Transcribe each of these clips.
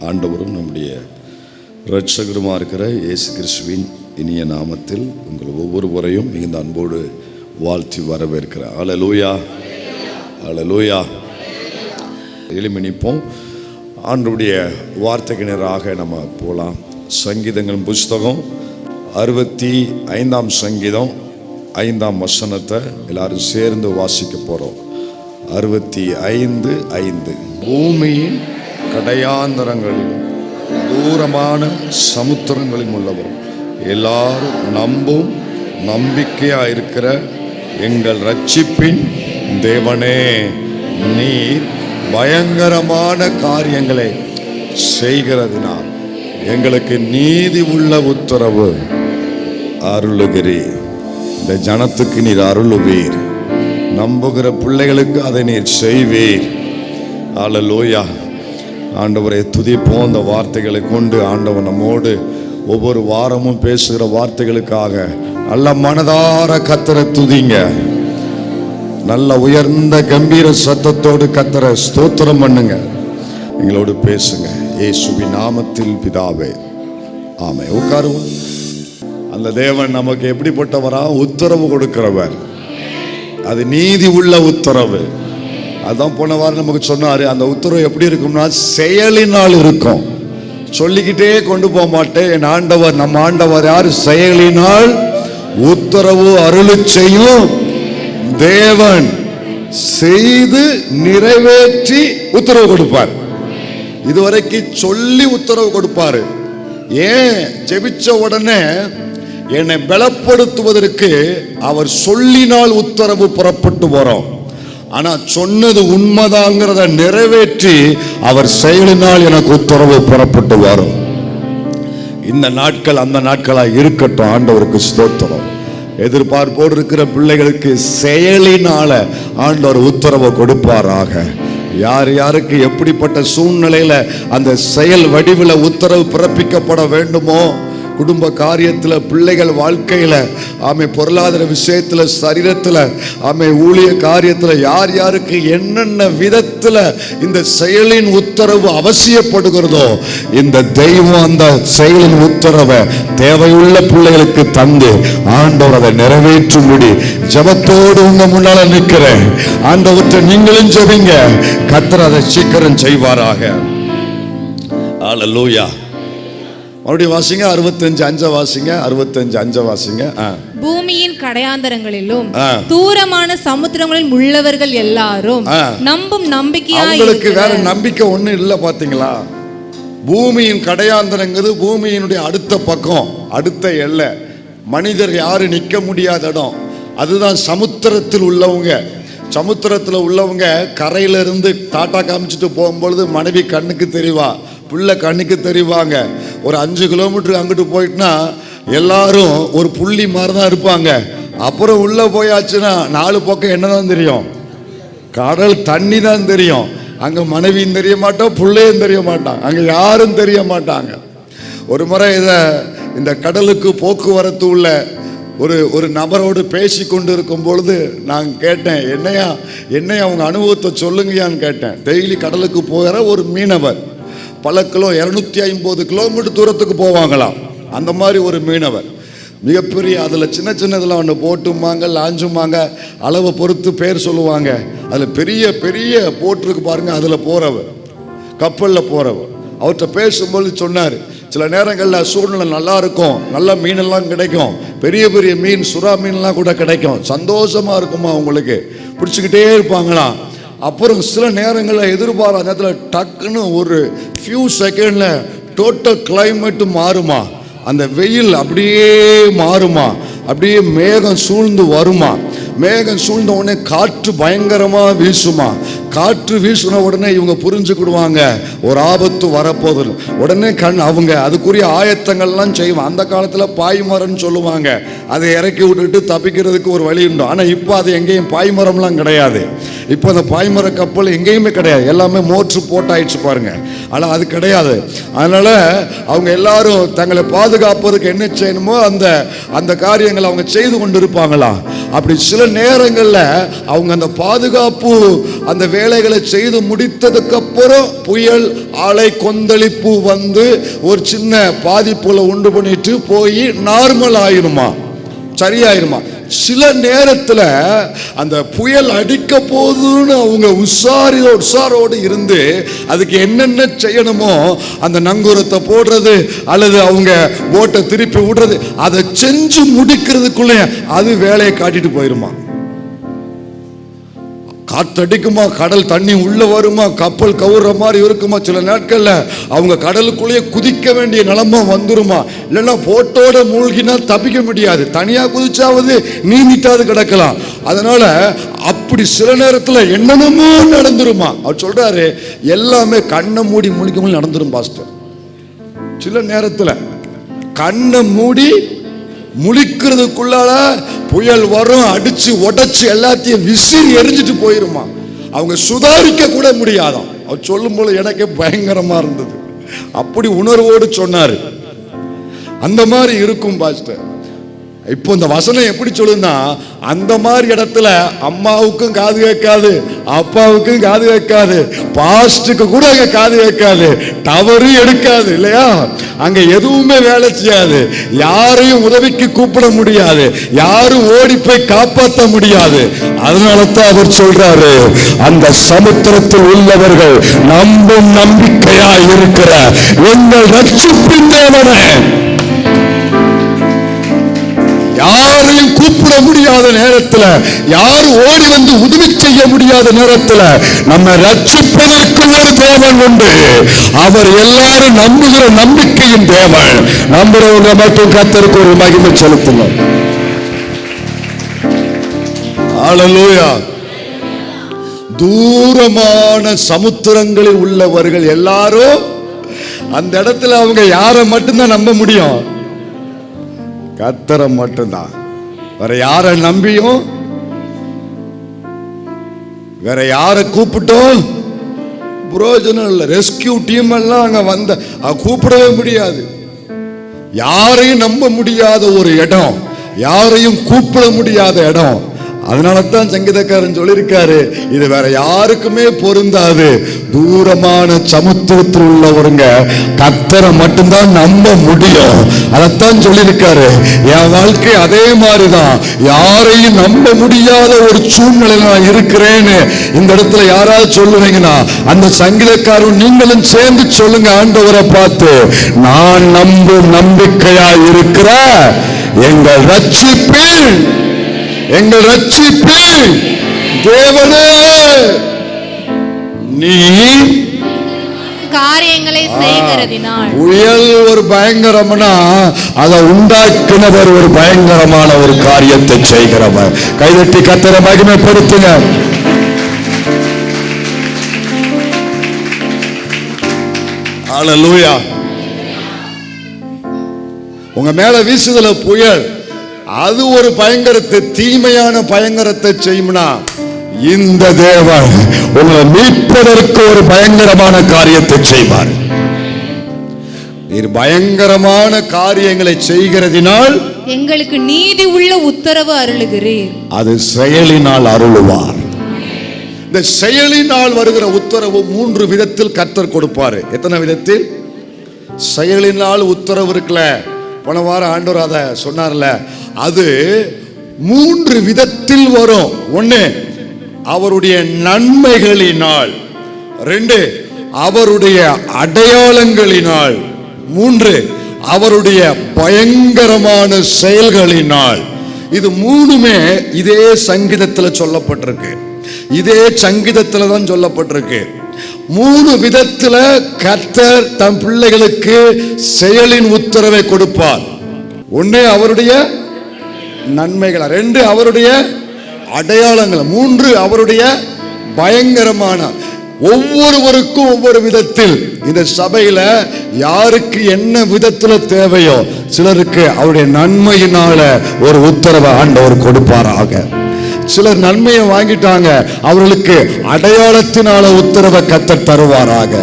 ஆண்டவரும் நம்முடைய இரட்சகருமாக இருக்கிற இயேசு கிறிஸ்துவின் இனிய நாமத்தில் உங்கள் ஒவ்வொருவரையும் மிகுந்த அன்போடு வாழ்த்தி வரவேற்கிறேன். அல்லேலூயா, அல்லேலூயா. எளிமை நிற்போம். ஆண்டவருடைய வார்த்தைக்கு நேராக நம்ம போகலாம். சங்கீதங்கள் புஸ்தகம் 65ஆம் சங்கீதம் 5ஆம் வசனத்தை எல்லாரும் சேர்ந்து வாசிக்க போகிறோம். 65:5. பூமியின் கடையாந்தரங்களில் தூரமான சமுத்திரங்களில் உள்ளவர் எல்லாரும் நம்பும் நம்பிக்கையாக இருக்கிற எங்கள் ரட்சிப்பின் தேவனே, நீர் பயங்கரமான காரியங்களை செய்கிறதினால் எங்களுக்கு நீதி உள்ள உத்தரவு அருளுகிறீர். இந்த ஜனத்துக்கு நீர் அருளுவீர், நம்புகிற பிள்ளைகளுக்கு அதை நீர் செய்வீர். அல்லேலூயா. ஆண்டவரை துதிப்போம். அந்த வார்த்தைகளை கொண்டு ஆண்டவர் நம்மோடு ஒவ்வொரு வாரமும் பேசுகிற வார்த்தைகளுக்காக நல்ல மனதார கர்த்தரை துதிங்க. நல்ல உயர்ந்த கம்பீர சத்தத்தோடு கர்த்தரை ஸ்தோத்திரம் பண்ணுங்க. எங்களோடு பேசுங்க. இயேசுவின் நாமத்தில் பிதாவே, ஆமென். உட்காருவோம். அந்த தேவன் நமக்கு எப்படிப்பட்டவரா? உத்தரவு கொடுக்கிறவர். அது நீதி உள்ள உத்தரவு. அதான் போன வாரம் நமக்கு சொன்னாரு. அந்த உத்தரவு எப்படி இருக்கும்னா செயலினால் இருக்கும். சொல்லிக்கிட்டே கொண்டு போக மாட்டேன். என் ஆண்டவர், நம்ம ஆண்டவர் யார்? செயலினால் உத்தரவு அருளி செய்யும் தேவன், செய்து நிறைவேற்றி உத்தரவு கொடுப்பார். இதுவரைக்கு சொல்லி உத்தரவு கொடுப்பாரு. ஏன்? ஜெபிச்ச உடனே என்னை பலப்படுத்துவதற்கு அவர் சொல்லினால் உத்தரவு புறப்பட்டு வரும். ஆனா சொன்னது உண்மைதாங்கிறத நிறைவேற்றி அவர் செயலினால் எனக்கு உத்தரவு புறப்பட்டு வரும். இந்த நாட்கள் அந்த நாட்களாக இருக்கட்டும். ஆண்டவருக்கு ஸ்தோத்திரம். எதிர்பார்ப்போடு இருக்கிற பிள்ளைகளுக்கு செயலினால ஆண்டவர் உத்தரவை கொடுப்பாராக. யார் யாருக்கு எப்படிப்பட்ட சூழ்நிலையில அந்த செயல் வடிவில் உத்தரவு பிறப்பிக்கப்பட வேண்டுமோ, குடும்ப காரியத்தில், பிள்ளைகள் வாழ்க்கையில், பொருளாதார விஷயத்தில், சரீரத்தில், ஊழிய காரியத்தில், யார் யாருக்கு என்னென்ன விதத்தில் இந்த செயலின் உத்தரவு அவசியப்படுகிறதோ இந்த தெய்வம் அந்த செயலின் உத்தரவை தேவையுள்ள பிள்ளைகளுக்கு தந்து ஆண்டவர் அதை நிறைவேற்றும்படி ஜெபத்தோடு உங்க முன்னால நிற்கிறேன். ஆண்டவற்றை நீங்களும் ஜெபிங்க. கர்த்தர் அதை சீக்கிரம் செய்வாராக. அல்லேலூயா. மறுபடியும் வாசிங்க. 65:5 வாசிங்க. 65:5 வாசிங்க. பூமியின் கடையாந்தரங்களிலும் தூரமான சமுத்திரங்களில் உள்ளவர்கள் எல்லாரும் நம்பும் நம்பிக்கையா. உங்களுக்கு வேற நம்பிக்கை ஒண்ணு இல்ல. பாத்தீங்களா? பூமியின் கடையாந்தரங்கிறது பூமியினுடைய அடுத்த பக்கம், அடுத்த எல்லை. மனிதர் யாரு நிக்க முடியாத இடம். அதுதான் சமுத்திரத்தில் உள்ளவங்க. சமுத்திரத்தில் உள்ளவங்க கரையில இருந்து டாட்டா காமிச்சிட்டு போகும்பொழுது மனைவி கண்ணுக்கு தெரிவா, பிள்ளை கண்ணுக்கு தெரிவாங்க. ஒரு 5 கிலோமீட்டர் அங்கிட்டு போயிட்டுனா எல்லாரும் ஒரு புள்ளி மாதிரி தான் இருப்பாங்க. அப்புறம் உள்ள போயாச்சுன்னா 4 பக்கம் என்னதான் தெரியும்? கடல் தண்ணி தான் தெரியும். அங்க மனைவியும் தெரிய மாட்டோம், பிள்ளையும் தெரிய மாட்டாங்க, அங்க யாரும் தெரிய மாட்டாங்க. ஒரு முறை இந்த கடலுக்கு போக்குவரத்து உள்ள ஒரு நபரோடு பேசி கொண்டு இருக்கும் பொழுது நான் கேட்டேன், என்னையா அவங்க அனுபவத்தை சொல்லுங்கயான்னு கேட்டேன். டெய்லி கடலுக்கு போகிற ஒரு மீனவர், பல 250 கிலோமீட்டர் தூரத்துக்கு போவாங்களாம். அந்த மாதிரி ஒரு மீனவர், மிகப்பெரிய அதில் சின்ன சின்னதில் ஒன்று போட்டுமாங்க, லாஞ்சுமாங்க, அளவை பொறுத்து பேர் சொல்லுவாங்க. அதில் பெரிய பெரிய போட்டிருக்கு பாருங்க, அதில் போகிறவர், கப்பலில் போகிறவர். அவர்கிட்ட பேசும்போது சொன்னார், சில நேரங்களில் சூழ்நிலை நல்லா இருக்கும், நல்ல மீனெல்லாம் கிடைக்கும், பெரிய பெரிய மீன், சுறா மீன்லாம் கூட கிடைக்கும், சந்தோஷமாக இருக்குமா உங்களுக்கு, பிடிச்சிக்கிட்டே இருப்பாங்களாம். அப்புறம் சில நேரங்களில் எதிர்பாராத நேரத்தில் டக்குன்னு ஒரு ஃபியூ செகண்டில் டோட்டல் கிளைமேட்டு மாறுமா, அந்த வெயில் அப்படியே மாறுமா, அப்படியே மேகம் சூழ்ந்து வருமா, மேகம் சூழ்ந்த உடனே காற்று பயங்கரமாக வீசுமா. காற்று வீசின உடனே இவங்க புரிஞ்சுக்கிடுவாங்க ஒரு ஆபத்து வரப்போகுது. உடனே அவங்க அதுக்குரிய ஆயத்தங்கள்லாம் செய்வாங்க. அந்த காலத்தில் பாய்மரம்னு சொல்லுவாங்க, அதை இறக்கி விட்டுட்டு தப்பிக்கிறதுக்கு ஒரு வழி உண்டு. ஆனால் இப்போ அது எங்கேயும் பாய்மரம்லாம் கிடையாது. இப்போ அந்த பாய்மர கப்பல் எங்கேயுமே கிடையாது, எல்லாமே மோட்ரு போட்டாயிடுச்சு பாருங்க. ஆனால் அது கிடையாது. அதனால அவங்க எல்லாரும் தங்களை பாதுகாப்பதற்கு என்ன செய்யணுமோ அந்த காரியங்களை அவங்க செய்து கொண்டு இருப்பாங்களாம். அப்படி சில நேரங்கள்ல அவங்க அந்த பாதுகாப்பு அந்த வேலைகளை செய்து முடித்ததுக்கு அப்புறம் புயல் அலை கொந்தளிப்பு வந்து ஒரு சின்ன பாதிப்புல உண்டு பண்ணிட்டு போய் நார்மல் ஆயிருமா, சரியாயிருமா. சில நேரத்துல அந்த புயல் அடிக்க போதுன்னு அவங்க உஷாரோடு இருந்து அதுக்கு என்னென்ன செய்யணுமோ அந்த நங்கூரத்தை போடுறது அல்லது அவங்க போட்டை திருப்பி விடுறது அதை செஞ்சு முடிக்கிறதுக்குள்ள அது வேலையை காட்டிட்டு போயிருமா. காற்றடிக்குமா, கடல் தண்ணி உள்ள வருமா, கப்பல் கவுற மாதிரி இருக்குமா, சில நாட்கள்ல அவங்க கடலுக்குள்ளேயே குதிக்க வேண்டிய நிலைமை வந்துருமா. இல்லைன்னா போட்டோட மூழ்கினா தப்பிக்க முடியாது, தனியா குதிச்சாவது நீந்திட்டாவது கிடக்கலாம். அதனால அப்படி சில நேரத்துல என்னென்னமோ நடந்துருமா. அவர் சொல்றாரு எல்லாமே கண்ணை மூடி முழிக்கும் நடந்துரும் பாஸ்டர். சில நேரத்துல கண்ணை மூடி முழிக்கிறதுக்குள்ளால புயல் வரும், அடிச்சு உடைச்சு எல்லாத்தையும் விசிறி எரிஞ்சிட்டு போயிருமா. அவங்க சுதாரிக்க கூட முடியாதான். அவர் சொல்லும் போது எனக்கே பயங்கரமா இருந்தது. அப்படி உணர்வோடு சொன்னாரு. அந்த மாதிரி இருக்கும் பாஸ்டர். இப்போ இந்த வசனம் எப்படி சொல்லுன்னா, அந்த மாதிரி இடத்துல அம்மாவுக்கும் காது கேட்காது, அப்பாவுக்கும் காது கேட்காது, பாஸ்டுக்கு கூட அங்க காது கேட்காது, டவரு எடுக்காது இல்லையா, அங்க எதுவுமே வேலை செய்யாது, யாரையும் உதவிக்கு கூப்பிட முடியாது, யாரும் ஓடி போய் காப்பாற்ற முடியாது. அதனால தான் அவர் சொல்றாரு, அந்த சமுத்திரத்தில் உள்ளவர்கள் நம்பும் நம்பிக்கையா இருக்கிற எங்கள் ரட்சிப்பின் தேவனே, யாரையும் கூப்பிட முடியாத நேரத்தில், யாரும் ஓடி வந்து உதவி செய்ய முடியாத நேரத்தில் நம்ம ரட்சிப்பதற்கு ஒரு தேவன் உண்டு. அவர் எல்லாரும் நம்புகிற நம்பிக்கையின் தேவன். நம்புறவங்க மட்டும் கர்த்தருக்கு ஒரு மகிமை செலுத்துங்க. ஹல்லேலூயா. தூரமான சமுத்திரங்களில் உள்ளவர்கள் எல்லாரும் அந்த இடத்துல அவங்க யாரை மட்டும்தான் நம்ப முடியும்? கர்த்தரை மட்டும்தான். வேற யாரை நம்பியும் வேற யாரை கூப்பிட்டோம் புரோஜனம் இல்லை. ரெஸ்கியூ டீம் எல்லாம் அங்க வந்த கூப்பிடவே முடியாது. யாரையும் நம்ப முடியாத ஒரு இடம், யாரையும் கூப்பிட முடியாத இடம். அதனால தான் சங்கீதக்காரன் சொல்லியிருக்காரு, இது வேற யாருக்குமே பொருந்தாது. தூரமான சமுத்திரத்தில் உள்ளவருங்க கர்த்தரை மட்டும்தான் நம்ப முடியும். அதைத்தான் சொல்லியிருக்காரு. என் வாழ்க்கை அதே மாதிரிதான். யாரையும் நம்ப முடியாத ஒரு சூழ்நிலை நான் இருக்கிறேன்னு இந்த இடத்துல யாராவது சொல்லுவீங்கன்னா அந்த சங்கீதக்காரன் நீங்களும் சேர்ந்து சொல்லுங்க, ஆண்டவரை பார்த்து, நான் நம்பும் நம்பிக்கையா இருக்கிற எங்கள் ரட்சிப்பில், எங்கள் ரட்சிப்பில் தேவனே, நீ காரியங்களை செய்கிறதினால். புயல் ஒரு பயங்கரம்னா அதை உண்டாக்குனவர் ஒரு பயங்கரமான ஒரு காரியத்தை செய்கிறவர். கைதட்டி கர்த்தரை மகிமைப்படுத்துங்க. ஹல்லேலூயா. உங்க மேல வீசுதல புயல், அது ஒரு பயங்கரத்தை, தீமையான பயங்கரத்தை செய்யும்னா இந்த தேவன் உங்களை மீட்பதற்கு ஒரு பயங்கரமான காரியத்தை செய்வார். பயங்கரமான காரியங்களை செய்கிறதினால் எங்களுக்கு நீதி உள்ள உத்தரவு அருளுகிறீர். அது செயலினால் அருளுவார். இந்த செயலினால் வருகிற உத்தரவு 3 விதத்தில் கர்த்தர் கொடுப்பாரு. எத்தனை விதத்தில்? செயலினால் உத்தரவு இருக்குல்ல, போன வாரம் ஆண்டவர் அதை சொன்னார்ல, அது 3 விதத்தில் வரும். 1, அவருடைய நன்மைகளினால். 2, அவருடைய அடையாளங்களினால். 3, அவருடைய பயங்கரமான செயல்களினால். இது 3மே இதே சங்கீதத்தில் சொல்லப்பட்டிருக்கு. இதே சங்கீதத்தில் தான் சொல்லப்பட்டிருக்கு. 3 விதத்துல கர்த்தர் தம் பிள்ளைகளுக்கு செயலின் உத்தரவை கொடுப்பார். 1 அவருடைய நன்மைகள், 2 அவருடைய அடையாளங்கள், 3 அவருடைய பயங்கரமான. ஒவ்வொருவருக்கும் ஒவ்வொரு விதத்தில் இந்த சபையில யாருக்கு என்ன விதத்துல தேவையோ சிலருக்கு அவருடைய நன்மையினால ஒரு உத்தரவை ஆண்டவர் கொடுப்பாராக. சிலர் நன்மையை வாங்கிட்டாங்க, அவர்களுக்கு அடையாளத்தினால உத்தரவை கர்த்தர் தருவாராக.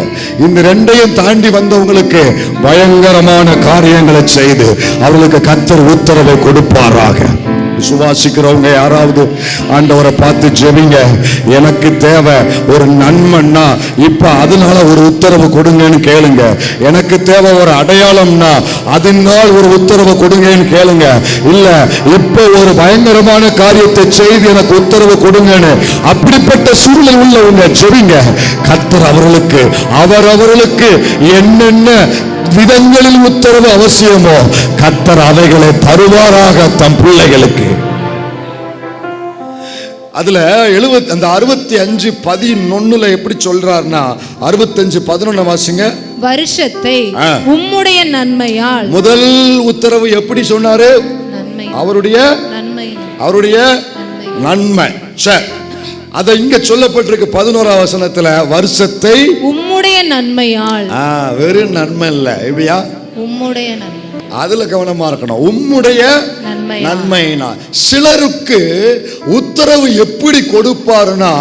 இந்த 2ஐயும் தாண்டி வந்தவங்களுக்கு பயங்கரமான காரியங்களை செய்து அவர்களுக்கு கர்த்தர் உத்தரவை கொடுப்பாராக. விசுவாசிக்கிறவங்க யாராவது ஆண்டவரை பார்த்து ஜெபிங்க. எனக்கு தேவை ஒரு நன்மைன்னா இப்ப அதனால ஒரு உத்தரவு கொடுங்கன்னு கேளுங்க. எனக்கு தேவை ஒரு அடையாளம்னா அதனால் ஒரு உத்தரவு கொடுங்கன்னு கேளுங்க. இல்ல இப்ப ஒரு பயங்கரமான காரியத்தை செய்து எனக்கு உத்தரவு கொடுங்கன்னு அப்படிப்பட்ட சூழ்நிலை உள்ளவங்க ஜெபிங்க. கர்த்தர் அவர்களுக்கு அவரவர்களுக்கு என்னென்ன விதங்களில் உத்தரவு அவசியமோ கர்த்தர் அவைகளை தருவாராக தம் பிள்ளைகளுக்கு. அதுல 65:11 எப்படி சொல்றாருன்னா 65:11 வாசிங்க. வருஷத்தை உம்முடைய நன்மையால். முதல் உத்தரவு எப்படி சொன்னாரு? அவருடைய நன்மை. சரி, அத இங்க சொல்லப்பட்டிருக்கு 11ஆம் வசனத்துல. வருஷத்தை உம்முடைய நன்மையால். வெறும் நன்மை இல்ல, எப்படியா? உம்முடைய நன்மை. அதுல கவனமா இருக்கணும். உம்முடைய நன்மைனா சிலருக்கு உத்தரவு எப்படி கொடுப்பாருன்னா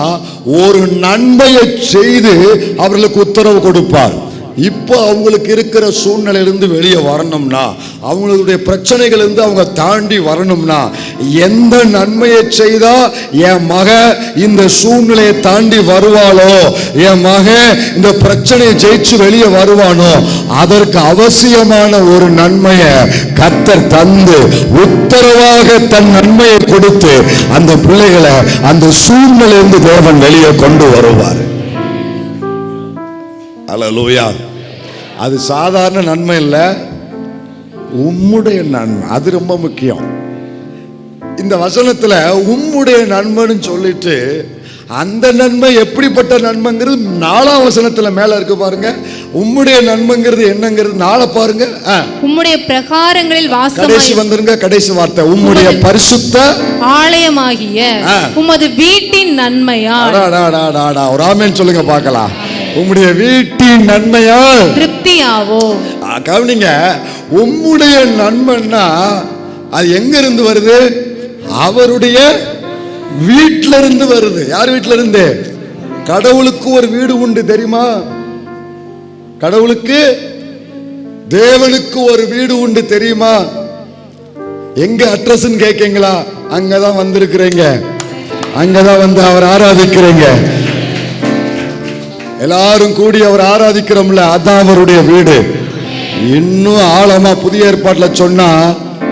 ஒரு நன்மையை செய்து அவர்களுக்கு உத்தரவு கொடுப்பார். இப்போ அவங்களுக்கு இருக்கிற சூழ்நிலையிலிருந்து வெளியே வரணும்னா, அவங்களுடைய பிரச்சனைகள் இருந்து அவங்க தாண்டி வரணும்னா, எந்த நன்மையை செய்தா என் மக இந்த சூழ்நிலையை தாண்டி வருவாளோ, என் மக இந்த பிரச்சனையை ஜெயிச்சு வெளியே வருவானோ, அதற்கு அவசியமான ஒரு நன்மையை கர்த்தர் தந்து உத்தரவாக தன் நன்மையை கொடுத்து அந்த பிள்ளைகளை அந்த சூழ்நிலையிலிருந்து தேவன் வெளியே கொண்டு வருவார். அல்லேலூயா. அது சாதாரண நன்மை இல்ல, உம்முடைய நன்மை. அது ரொம்ப முக்கியம். இந்த வசனத்துல உம்முடைய நன்மைன்னு சொல்லிட்டு அந்த நன்மை எப்படிப்பட்ட நன்மைங்கிறது 4ஆம் வசனத்துல மேல இருக்கு பாருங்க. உம்முடைய நன்மைங்கிறது என்னங்கிறது 4 பாருங்க. உம்முடைய பிரகாரங்களில் வாசமாய். கடைசி வந்துருங்க, கடைசி வார்த்தை. உம்முடைய பரிசுத்த ஆலயமாகிய உமது வீட்டின் நன்மையால். ஒரு ஆமென் சொல்லுங்க பார்க்கலாம். உம்முடைய வீட்டின் நன்மையால் திருப்தியாவோ. கவனிங்க, உம்முடைய நன்மைன்னா அது எங்க இருந்து வருது? அவருடைய வீட்டில இருந்து வருது. யார் வீட்டில இருந்து? கடவுளுக்கு ஒரு வீடு உண்டு தெரியுமா? கடவுளுக்கு, தேவனுக்கு ஒரு வீடு உண்டு தெரியுமா? எங்க அட்ரஸ் கேட்கீங்களா? அங்கதான் வந்திருக்கிறீங்க, அங்கதான் வந்து அவர் ஆராதிக்கிறீங்க. எல்லாரும் கூடி அவர் ஆராதிக்கிறோம்ல, அதான் அவருடைய வீடு. இன்னும் ஆழமா புதிய ஏற்பாட்டில் சொன்னா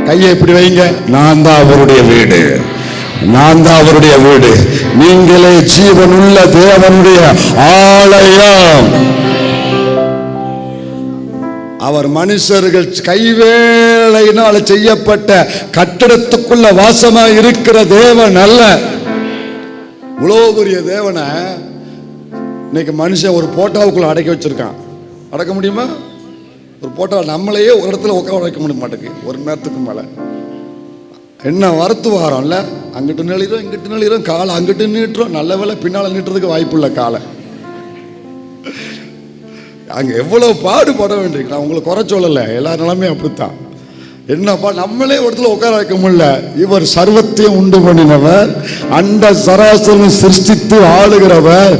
கையை இப்படி வைங்க. நான் தான் அவருடைய வீடு, நான் தான் அவருடைய வீடு. நீங்களே ஜீவனுள்ள தேவனுடைய ஆலயம். அவர் மனுஷர்கள் கைவேளையினால் செய்யப்பட்ட கட்டடத்துக்குள்ள வாசமா இருக்கிற தேவன் அல்ல. இவ்வளவு பெரிய தேவனை இன்னைக்கு மனுஷன் ஒரு போட்டாவுக்குள்ள அடைக்க வச்சிருக்கான். அடக்க முடியுமா? ஒரு போட்டா நம்மளையே ஒரு இடத்துல உட்கார வைக்க முடிய மாட்டேங்குது ஒரு நேரத்துக்கு மேல. என்ன வரத்து வாரம்ல, அங்கிட்டு நெளிரும் இங்கிட்டு நெளிரும், காலை அங்கிட்டு நீட்டுறோம். நல்ல வேலை பின்னால நீட்டுறதுக்கு வாய்ப்பு இல்லை காலை. அங்க எவ்வளவு பாடுபட வேண்டியிருக்கு. நான் உங்களுக்கு குறை சொல்லலை, எல்லா நிலைமையும் அப்படித்தான். என்னப்பா நம்மளே ஒரு இடத்துல உட்கார வைக்க முடியல. இவர் சர்வத்தையும் உண்டு பண்ணினவர், அண்ட சராசரி சிருஷ்டித்து ஆளுகிறவர்.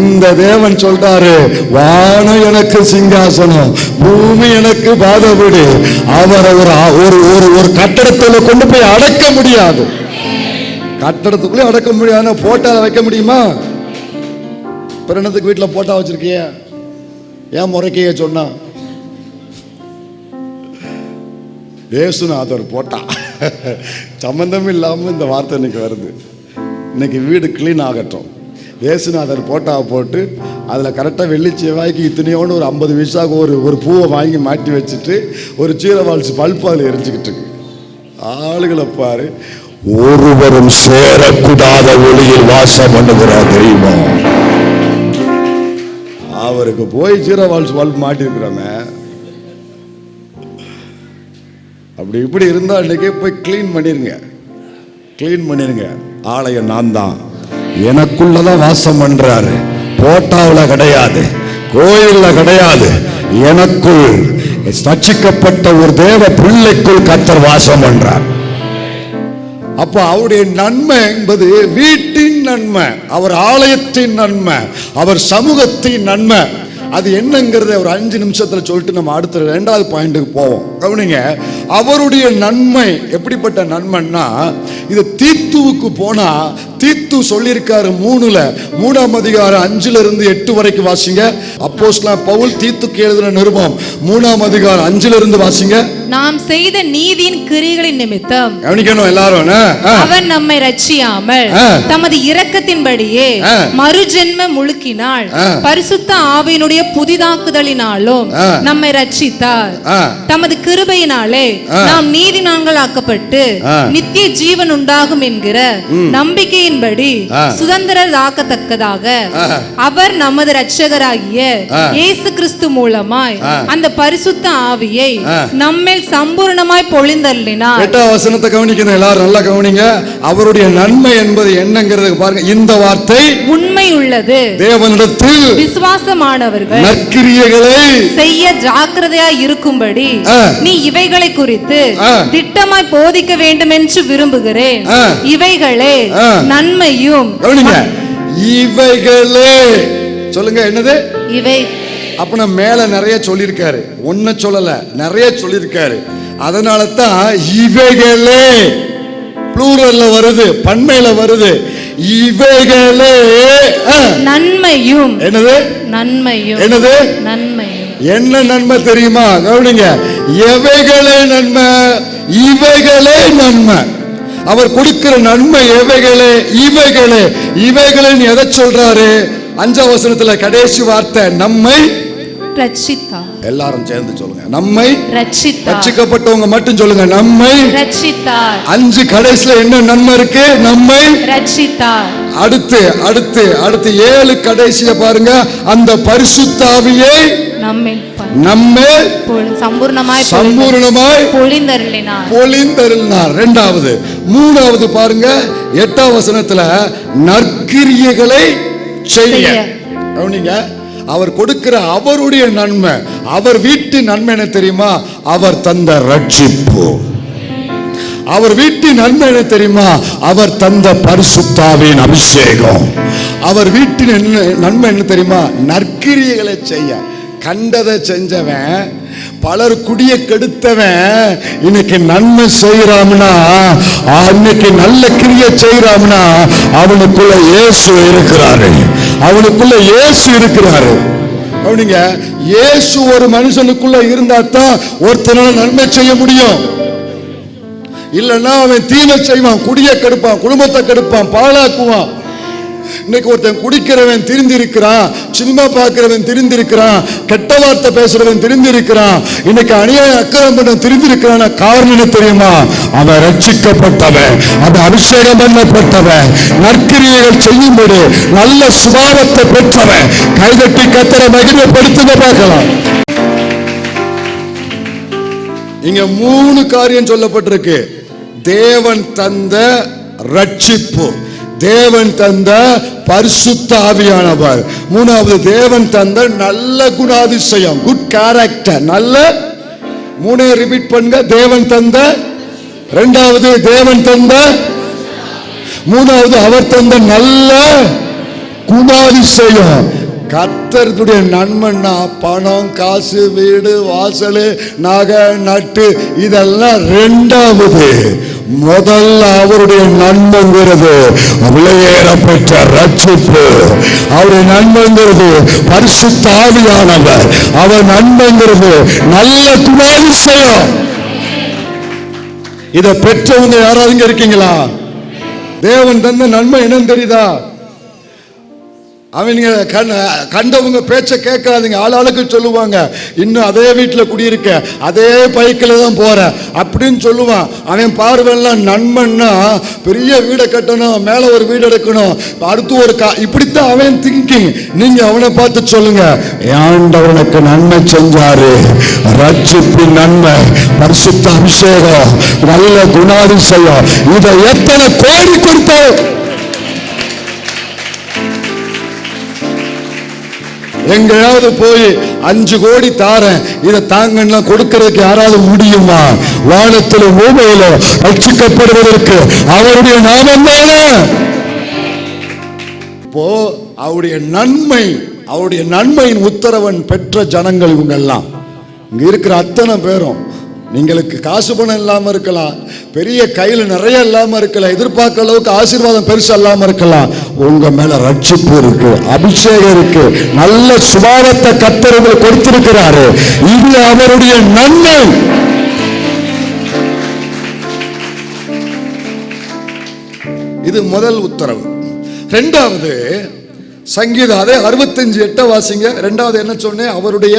இந்த தேவன் சொல்றாரு, வானம் எனக்கு சிங்காசனம், பூமி எனக்கு பாதபடி. அவரை ஒரு ஒரு கட்டடத்துல கொண்டு போய் அடக்க முடியாது. கட்டடத்துக்குள்ளே அடக்க முடியாது. போட்டா வைக்க முடியுமா? பிறனத்துக்கு வீட்டுல போட்டா வச்சிருக்கிய, ஏன் முறைக்கைய சொன்னா? ஏசுநாதர் போட்டா. சம்பந்தம் இல்லாமல் இந்த வார்த்தை இன்னைக்கு வருது. இன்னைக்கு வீடு கிளீன் ஆகட்டும். ஏசுநாதர் போட்டாவை போட்டு அதில் கரெக்டாக வெள்ளி செவ்வாய்க்கு இத்தனையோடு ஒரு 50 பைசாவுக்கு ஒரு பூவை வாங்கி மாட்டி வச்சுட்டு ஒரு சீரவாழ்ச்சி பல்ப்பு அதில் எரிஞ்சுக்கிட்டு இருக்கு. ஆளுகளை பாரு. ஒருவரும் சேரக்கூடாத ஒளியில் வாசம் பண்ணுகிற தெய்வம். அவருக்கு போய் சீரவாழ்ச்சி பல்ப் மாட்டி இருக்கிறாங்க. அப்படி இப்படி இருந்தால் இன்னைக்கே போய் கிளீன் பண்ணிருங்க, கிளீன் பண்ணிருங்க. ஆலயம் நான் தான், எனக்குள்ளதான் வாசம் பண்றாரு. போட்டாவில் கிடையாது, கோயில்ல கிடையாது. எனக்குள் ரட்சிக்கப்பட்ட ஒரு தேவ பிள்ளைக்குள் கர்த்தர் வாசம் பண்றார். அப்ப அவருடைய நன்மை என்பது வீட்டின் நன்மை, அவர் ஆலயத்தின் நன்மை, அவர் சமூகத்தின் நன்மை. அது என்னங்கிறத ஒரு 5 நிமிஷத்துல சொல்லிட்டு நம்ம அடுத்த 2வது பாயிண்ட்டுக்கு போவோம். கவனிங்க, அவருடைய நன்மை எப்படிப்பட்ட நன்மைன்னா, இது தீத்துவுக்கு போனா தீத்து சொல்லியிருக்காரு 3ஆம் அதிகாரம் 5ல இருந்து 8 வரைக்கும் வாசிங்க. அப்போஸ்தலன் பவுல் தீத்துக்கு எழுதின நிருபம் 3ஆம் அதிகாரம் 5ல இருந்து வாசிங்க. நாம் செய்த நீதியின் கிரியைகளின் நிமித்தம் கவனிக்கணும் எல்லாரும். அவன் நம்மை ரட்சியாமல் தமது இரக்கத்தின்படியே மறுஜென்ம முழுக்கினால் பரிசுத்த ஆவியினுடைய புதிதாக்குதலினாலும் நம்மை ரட்சித்தார். தமது கிருபையினாலே நாம் நீதிமான்கள் ஆக்கப்பட்டு நித்திய ஜீவன் உண்டாகும் என்கிற நம்பிக்கையின்படி சுதந்திரர் ஆக்கத்தக்கதாக அவர் நமது இரட்சகராகிய இயேசு கிறிஸ்து மூலமாய் அந்த பரிசுத்த ஆவியை நம்மை சம்பூர்ணமாய் பொழிந்தருளினார். 8ஆம் வசனத்தை கவனிக்கணும் எல்லாரும், நல்லா கவனிங்க. அவருடைய நன்மை என்பது என்னங்கிறது பாருங்க. இந்த வார்த்தை உண்மை உள்ளது, தேவனிடத்தில் விசுவாசமானவர்கள் நற்கிரியைகளை செய்ய ஜாக்கிரதையாய் இருக்கும்படி நீ இவைகளை குறித்து திட்டமாய் போதிக்க வேண்டும் என்று விரும்புகிறேன். இவைகளே நன்மையும். கவனிங்க, இவைகளே சொல்லுங்க, என்னது இவை? அப்ப நான் மேல நிறைய சொல்லியிருக்காரு, ஒன்ன சொல்லல, நிறைய சொல்லியிருக்காரு. அதனால தான் இவைகளே ப்ளூரல்ல வருது, பன்மையில வருது. இவைகளே நன்மையும். என்னது? நன்மையும். என்னது? நன்மையும். என்ன நன்மை தெரியுமா? கவனிங்க, எவைகளே நன்மை, இவைகளே நன்மை. அவர் கொடுக்கிற நன்மை எவைகளே, இவைகளே. இவைகளே எதை சொல்றாரு? 5ஆம் வசனத்துல கடைசி வார்த்தை நம்மை ரட்சித்தார். எல்லாரும் சேர்ந்து சொல்லுங்க, நம்மை ரட்சித்தார். ரட்சிக்கப்பட்டவங்க மட்டும் சொல்லுங்க, நம்மை ரட்சித்தார். 5 கடைசில என்ன நன்மை இருக்கு? நம்மை ரட்சித்தார். அடுத்து அடுத்து அடுத்து 7 கடைசிய பாருங்க, அந்த பரிசுத்த ஆவியை நம்மை சம்பூர்ணமாய் பொழிந்தருளினார். 2வது 3வது பாருங்க 8ஆம் வசனத்துல நற்கிரியைகளை செய்ய. கவனிங்க, அவர் கொடுக்கிற அவருடைய நன்மை, அவர் வீட்டு நன்மை என்ன தெரியுமா? அவர் தந்த ரட்சிப்பு. அவர் வீட்டின் நன்மை என்ன தெரியுமா? அவர் தந்த பரிசுத்த ஆவியின் அபிஷேகம். அவர் வீட்டின் நன்மை என்ன தெரியுமா? நற்கிரியைகளை செய்ய. கண்டதை செஞ்சவன், பலர் குடிய கெடுத்தவன் இன்னைக்கு நன்மை செய்யறாம்னா, இன்னைக்கு நல்ல கிரியை செய்யறாம்னா அவனுக்குள்ள இயேசு இருக்கிறாரு, அவனுக்குள்ள இயேசு இருக்கிறாரு. அவனுங்க இயேசு ஒரு மனுஷனுக்குள்ள இருந்தா தான் ஒருத்தனால நன்மை செய்ய முடியும். இல்லைன்னா அவன் தீமை செய்வான், குடிய கெடுப்பான், குடும்பத்தை கெடுப்பான், பாழாக்குவான். இன்னைக்கு ஒருத்தன் குடிக்கிறவன் திருந்திருக்கிறான், சினிமா பார்க்கிறவன் திருந்திருக்கிறான், கெட்ட வார்த்தை பேசுறவன் திருந்திருக்கிறான், இன்னைக்கு அநியாய அக்கிரமம் பண்ண திருந்திருக்கிறான். காரணம் என்ன தெரியுமா? அவன் ரட்சிக்கப்பட்டவன், அவன் அபிஷேகம் பண்ணப்பட்டவன், நற்கிரியைகள் செய்யும்போது நல்ல சுபாவத்தை பெற்றவன். கைதட்டி கர்த்தரை மகிமைப்படுத்துங்க பார்க்கலாம். இங்க 3 காரியம் சொல்லப்பட்டிருக்கு. தேவன் தந்த ரட்சிப்பு, தேவன் தந்த பரிசுத்த ஆவியானவர், 3வது தேவன் தந்த நல்ல குணாதிசயம், குட் கேரக்டர். நல்ல 3 ரிப்பீட் பண்ணுங்க. தேவன் தந்த, 2வது தேவன் தந்த, 3வது அவர் தந்த நல்ல குணாதிசயம். கர்த்தருடைய நன்மைன்னா பணம், காசு, வீடு, வாசல், நகை, நட்டு இதெல்லாம் 2வது. முதல்ல அவருடைய நன்மைங்கிறது விலையேறப்பட்ட ரட்சிப்பு. அவருடைய நன்மைங்கிறது பரிசுத்த ஆவியானவர். அவர் நன்மைங்கிறது நல்ல குணாதிசயம். இதை பெற்றவங்க யாராவது இங்க இருக்கீங்களா? தேவன் தந்த நன்மை என்னன்னு தெரியுதா? அவங்க கண்டவங்க பேச்ச கேட்காதீங்க. ஆளாளுக்கு சொல்லுவாங்க, இன்னும் அதே வீட்டில் குடியிருக்க, அதே பைக்கில் தான் போற அப்படின்னு சொல்லுவான். அவன் பார்வையெல்லாம் நன்மைன்னா பெரிய வீடை கட்டணும், மேல ஒரு வீடு எடுக்கணும், அடுத்து ஒரு இப்படித்தான் அவன் திங்கிங். நீங்க அவனை பார்த்து சொல்லுங்க, ஆண்டவனுக்கு நன்மை செஞ்சாரு, ரட்சிப்பின் நன்மை, பரிசுத்த அபிஷேகம், நல்ல குணாதிசயம், இதை எத்தனை கோடி கொடுத்தோம். எங்கேயாவது போய் 5 கோடி தாரேன், இதை தாங்கன்னா கொடுக்கிறதுக்கு யாராவது முடியுமா? வானத்தில பூமியில ரட்சிக்கப்படுவதற்கு அவருடைய நாமம் தானே. இப்போ அவருடைய நன்மை அவருடைய நன்மையின் உத்தரவன் பெற்ற ஜனங்கள் இவங்க எல்லாம். இங்க இருக்கிற அத்தனை பேரும் நீங்களுக்கு காசு பணம் இல்லாம இருக்கலாம், பெரிய கையில் நிறைய இல்லாம இருக்கலாம், எதிர்பார்க்க அளவுக்கு ஆசீர்வாதம் பெருசா இல்லாம இருக்கலாம். உங்க மேல ரட்சிப்பு இருக்கு, அபிஷேகம் இருக்கு, நல்ல சுபாவத்தை கர்த்தர் உங்களுக்கு கொடுத்திருக்கிறாரு. இது அவருடைய நன்மை. இது முதல் உத்தரவு. இரண்டாவது சங்கீதம் அதே 65:8 வாசிங்க. இரண்டாவது என்ன சொன்னேன்? அவருடைய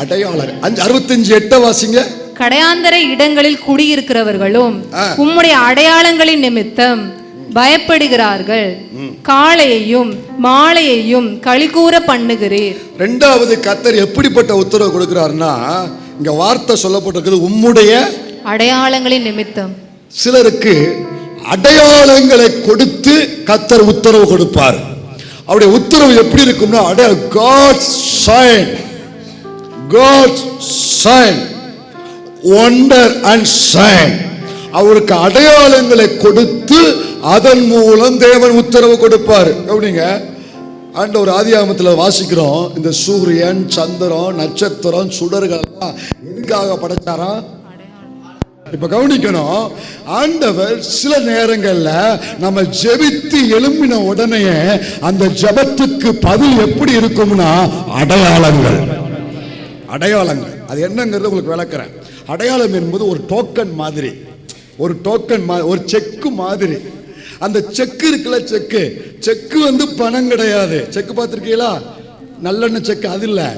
அடையாளம். 65:8 வாசிங்க. கடையாந்தர இடங்களில் குடியிருக்கிறவர்களும் உம்முடைய அடையாளங்களின் நிமித்தம் பயப்படுகிறார்கள். காலையையும் மாலையையும் களிகூர பண்ணுகிறீர். இரண்டாவது கர்த்தர் எப்படிப்பட்ட உத்தரவு கொடுக்கிறார்னா, இங்க வார்த்தை சொல்லப்பட்டிருக்கிறது உம்முடைய அடையாளங்களின் நிமித்தம். சிலருக்கு அடையாளங்களை கொடுத்து கர்த்தர் உத்தரவு கொடுப்பார். அவருடைய உத்தரவு எப்படி இருக்கும்னா, God's sign, God's sign, wonder and sign. அவருக்கு அடையாளங்களை கொடுத்து அதன் மூலம் தேவன் உத்தரவு கொடுப்பார். கவனிங்க, ஆண்டவர் ஆதியாகமத்தில் வாசிக்கிறோம், இந்த சூரியன், சந்திரன், நட்சத்திரம், சுடர்கள் எல்லாம் எதுக்காக படைச்சாராம்? இப்ப கவனிக்கணும், ஆண்டவர் சில நேரங்கள்ல நம்ம ஜெபித்து எழும்பின உடனே அந்த ஜெபத்துக்கு பதில் எப்படி இருக்கும்னா அடையாளங்கள். அடையாளங்கள் அது என்னங்கிறது உங்களுக்கு விளக்குறேன். அடையாளம் என்பது ஒரு டோக்கன் மாதிரி, ஒரு டோக்கன், ஒரு செக்கு மாதிரி. அந்த செக்கு இருக்குல்ல, செக்கு வந்து பணம் கிடையாது. செக்கு பார்த்துருக்கீங்களா? நல்லெண்ணெய் செக்கு அது இல்லை,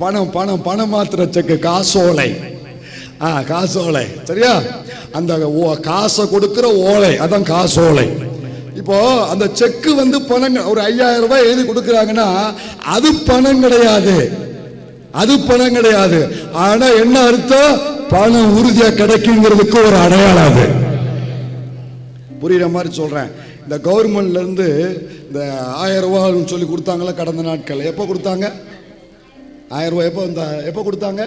பணம் பணம் பணம் மாத்திர செக்கு, காசோலை. காசோலை, சரியா? அந்த காசை கொடுக்கிற ஓலை, அதான் காசோலை. இப்போ அந்த செக்கு வந்து பணம், ஒரு 5000 ரூபாய் எழுதி கொடுக்குறாங்கன்னா அது பணம் கிடையாது, அது பணம் கிடையாது. ஆனா என்ன அர்த்தம்? பணம் உறுதியா கிடைக்குங்கிறதுக்கு ஒரு அடையாளம். அது புரியுற மாதிரி சொல்றேன். இந்த கவர்மெண்ட்ல இருந்து இந்த 1000 ரூபாய் சொல்லி கொடுத்தாங்களா கடந்த நாட்கள்? எப்போ கொடுத்தாங்க 1000 ரூபாய்? எப்போ கொடுத்தாங்க?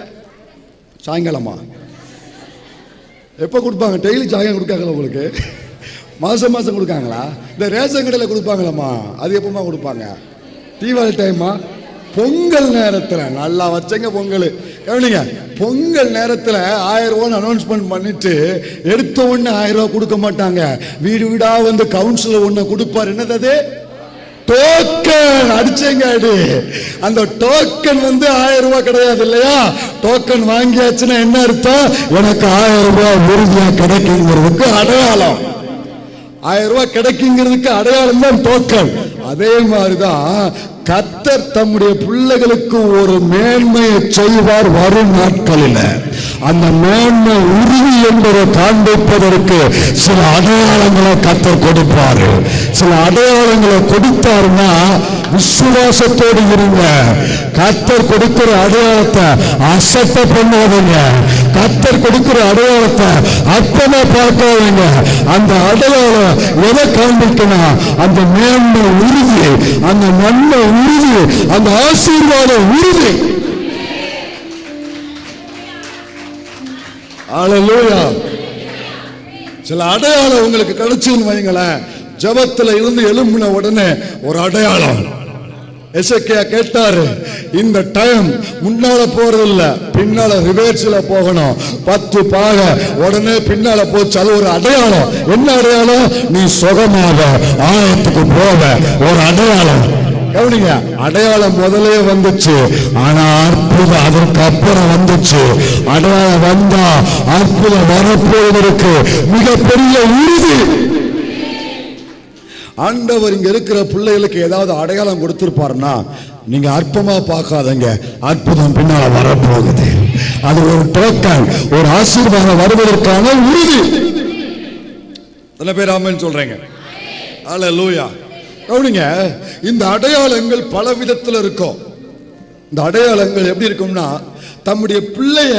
சாயங்காலமா? எப்போ கொடுப்பாங்க? டெய்லி சாயங்காலம் கொடுக்காங்களா உங்களுக்கு? மாசம் மாசம் கொடுக்காங்களா? இந்த ரேஷன் கடையில் கொடுப்பாங்களாம்மா, அது எப்பமா கொடுப்பாங்க? தீபாவளி டைமா? பொங்கல் நேரத்தில் நல்லா வச்சங்க பொங்கல். கவனிங்க, பொங்கல் நேரத்தில் 1000 ரூபான்னு அனௌன்ஸ்மெண்ட் பண்ணிட்டு எடுத்த உடனே 1000 ரூபாய் கொடுக்க மாட்டாங்க. வீடு வீடா வந்து கவுன்சிலர் ஒன்று கொடுப்பார். என்னது? டோக்கன். அடிச்சேங்க அடி. அந்த டோக்கன் வந்து 1000 ரூபாய் கிடையாது இல்லையா? டோக்கன் வாங்கியாச்சுன்னா என்ன அர்த்தம்? எனக்கு 1000 ரூபாய் உறுதியா கிடைக்குங்கிறதுக்கு அடையாளம். 1000 ரூபாய் கிடைக்குங்கிறதுக்கு அடையாளம் தான் டோக்கன். அதே மாதிரிதான் கர்த்தர் தம்முடைய பிள்ளைகளுக்கு ஒரு மேன்மையை செய்வார் வரும் நாட்களில். அந்த மேன்மை உறுதி என்பதை காண்பிப்பதற்கு சில அடையாளங்களை கர்த்தர் கொடுப்பாரு. சில அடையாளங்களை கொடுத்தாருன்னா விசுவாசத்தோடு இருங்க. கர்த்தர் கொடுக்கிற அடையாளத்தை அசட்ட பண்ணாதீங்க. கர்த்தர் கொடுக்கிற அடையாளத்தை அற்பமா பார்க்காதீங்க. அந்த அடையாளம் எதை காண்பிக்கணும்? அந்த மேன்மை உறுதி, அந்த நன்மை உறுதி, அந்த ஆசீர்வாத உறுதி. அல்லேலூயா. சில அடையாளம் உங்களுக்கு கிடைச்சுன்னு வைங்களேன். ஜெபத்துல இருந்து எழும்பின உடனே ஒரு அடையாளம். எசேக்கியா கேட்டாரு, இந்த டைம் முன்னால போறது இல்ல, பின்னால ரிவர்ஸ்ல போகணும். 10 பாக உடனே பின்னால போச்சு. அது ஒரு அடையாளம். என்ன அடையாளம்? நீ சுகமாக ஆலயத்துக்கு போக ஒரு அடையாளம். கவனிங்க, அடையாளம் முதலே வந்துச்சு, ஆனா அற்புதம் அதற்கு அப்புறம் வந்துச்சு. அடையாளம் வந்தா அற்புதம் வரப்போவதற்கு மிகப்பெரிய உறுதி. ஆண்டவர் இங்க இருக்கிற பிள்ளைகளுக்கு ஏதாவது அடையாளம் கொடுத்திருப்பாருன்னா நீங்க அற்பமா பார்க்காதீங்க, அற்புதம் பின்னால வரப்போகுது. அது ஒரு டோக்கன், ஒரு ஆசீர்வாதம் வருவதற்கான உறுதி. சில பேர் ஆமென் சொல்றீங்க. அல்லேலூயா. கவனிங்க, இந்த அடையாளங்கள் பல விதத்தில் இருக்கும். இந்த அடையாளங்கள் எப்படி இருக்கும்னா, தம்முடைய பிள்ளைய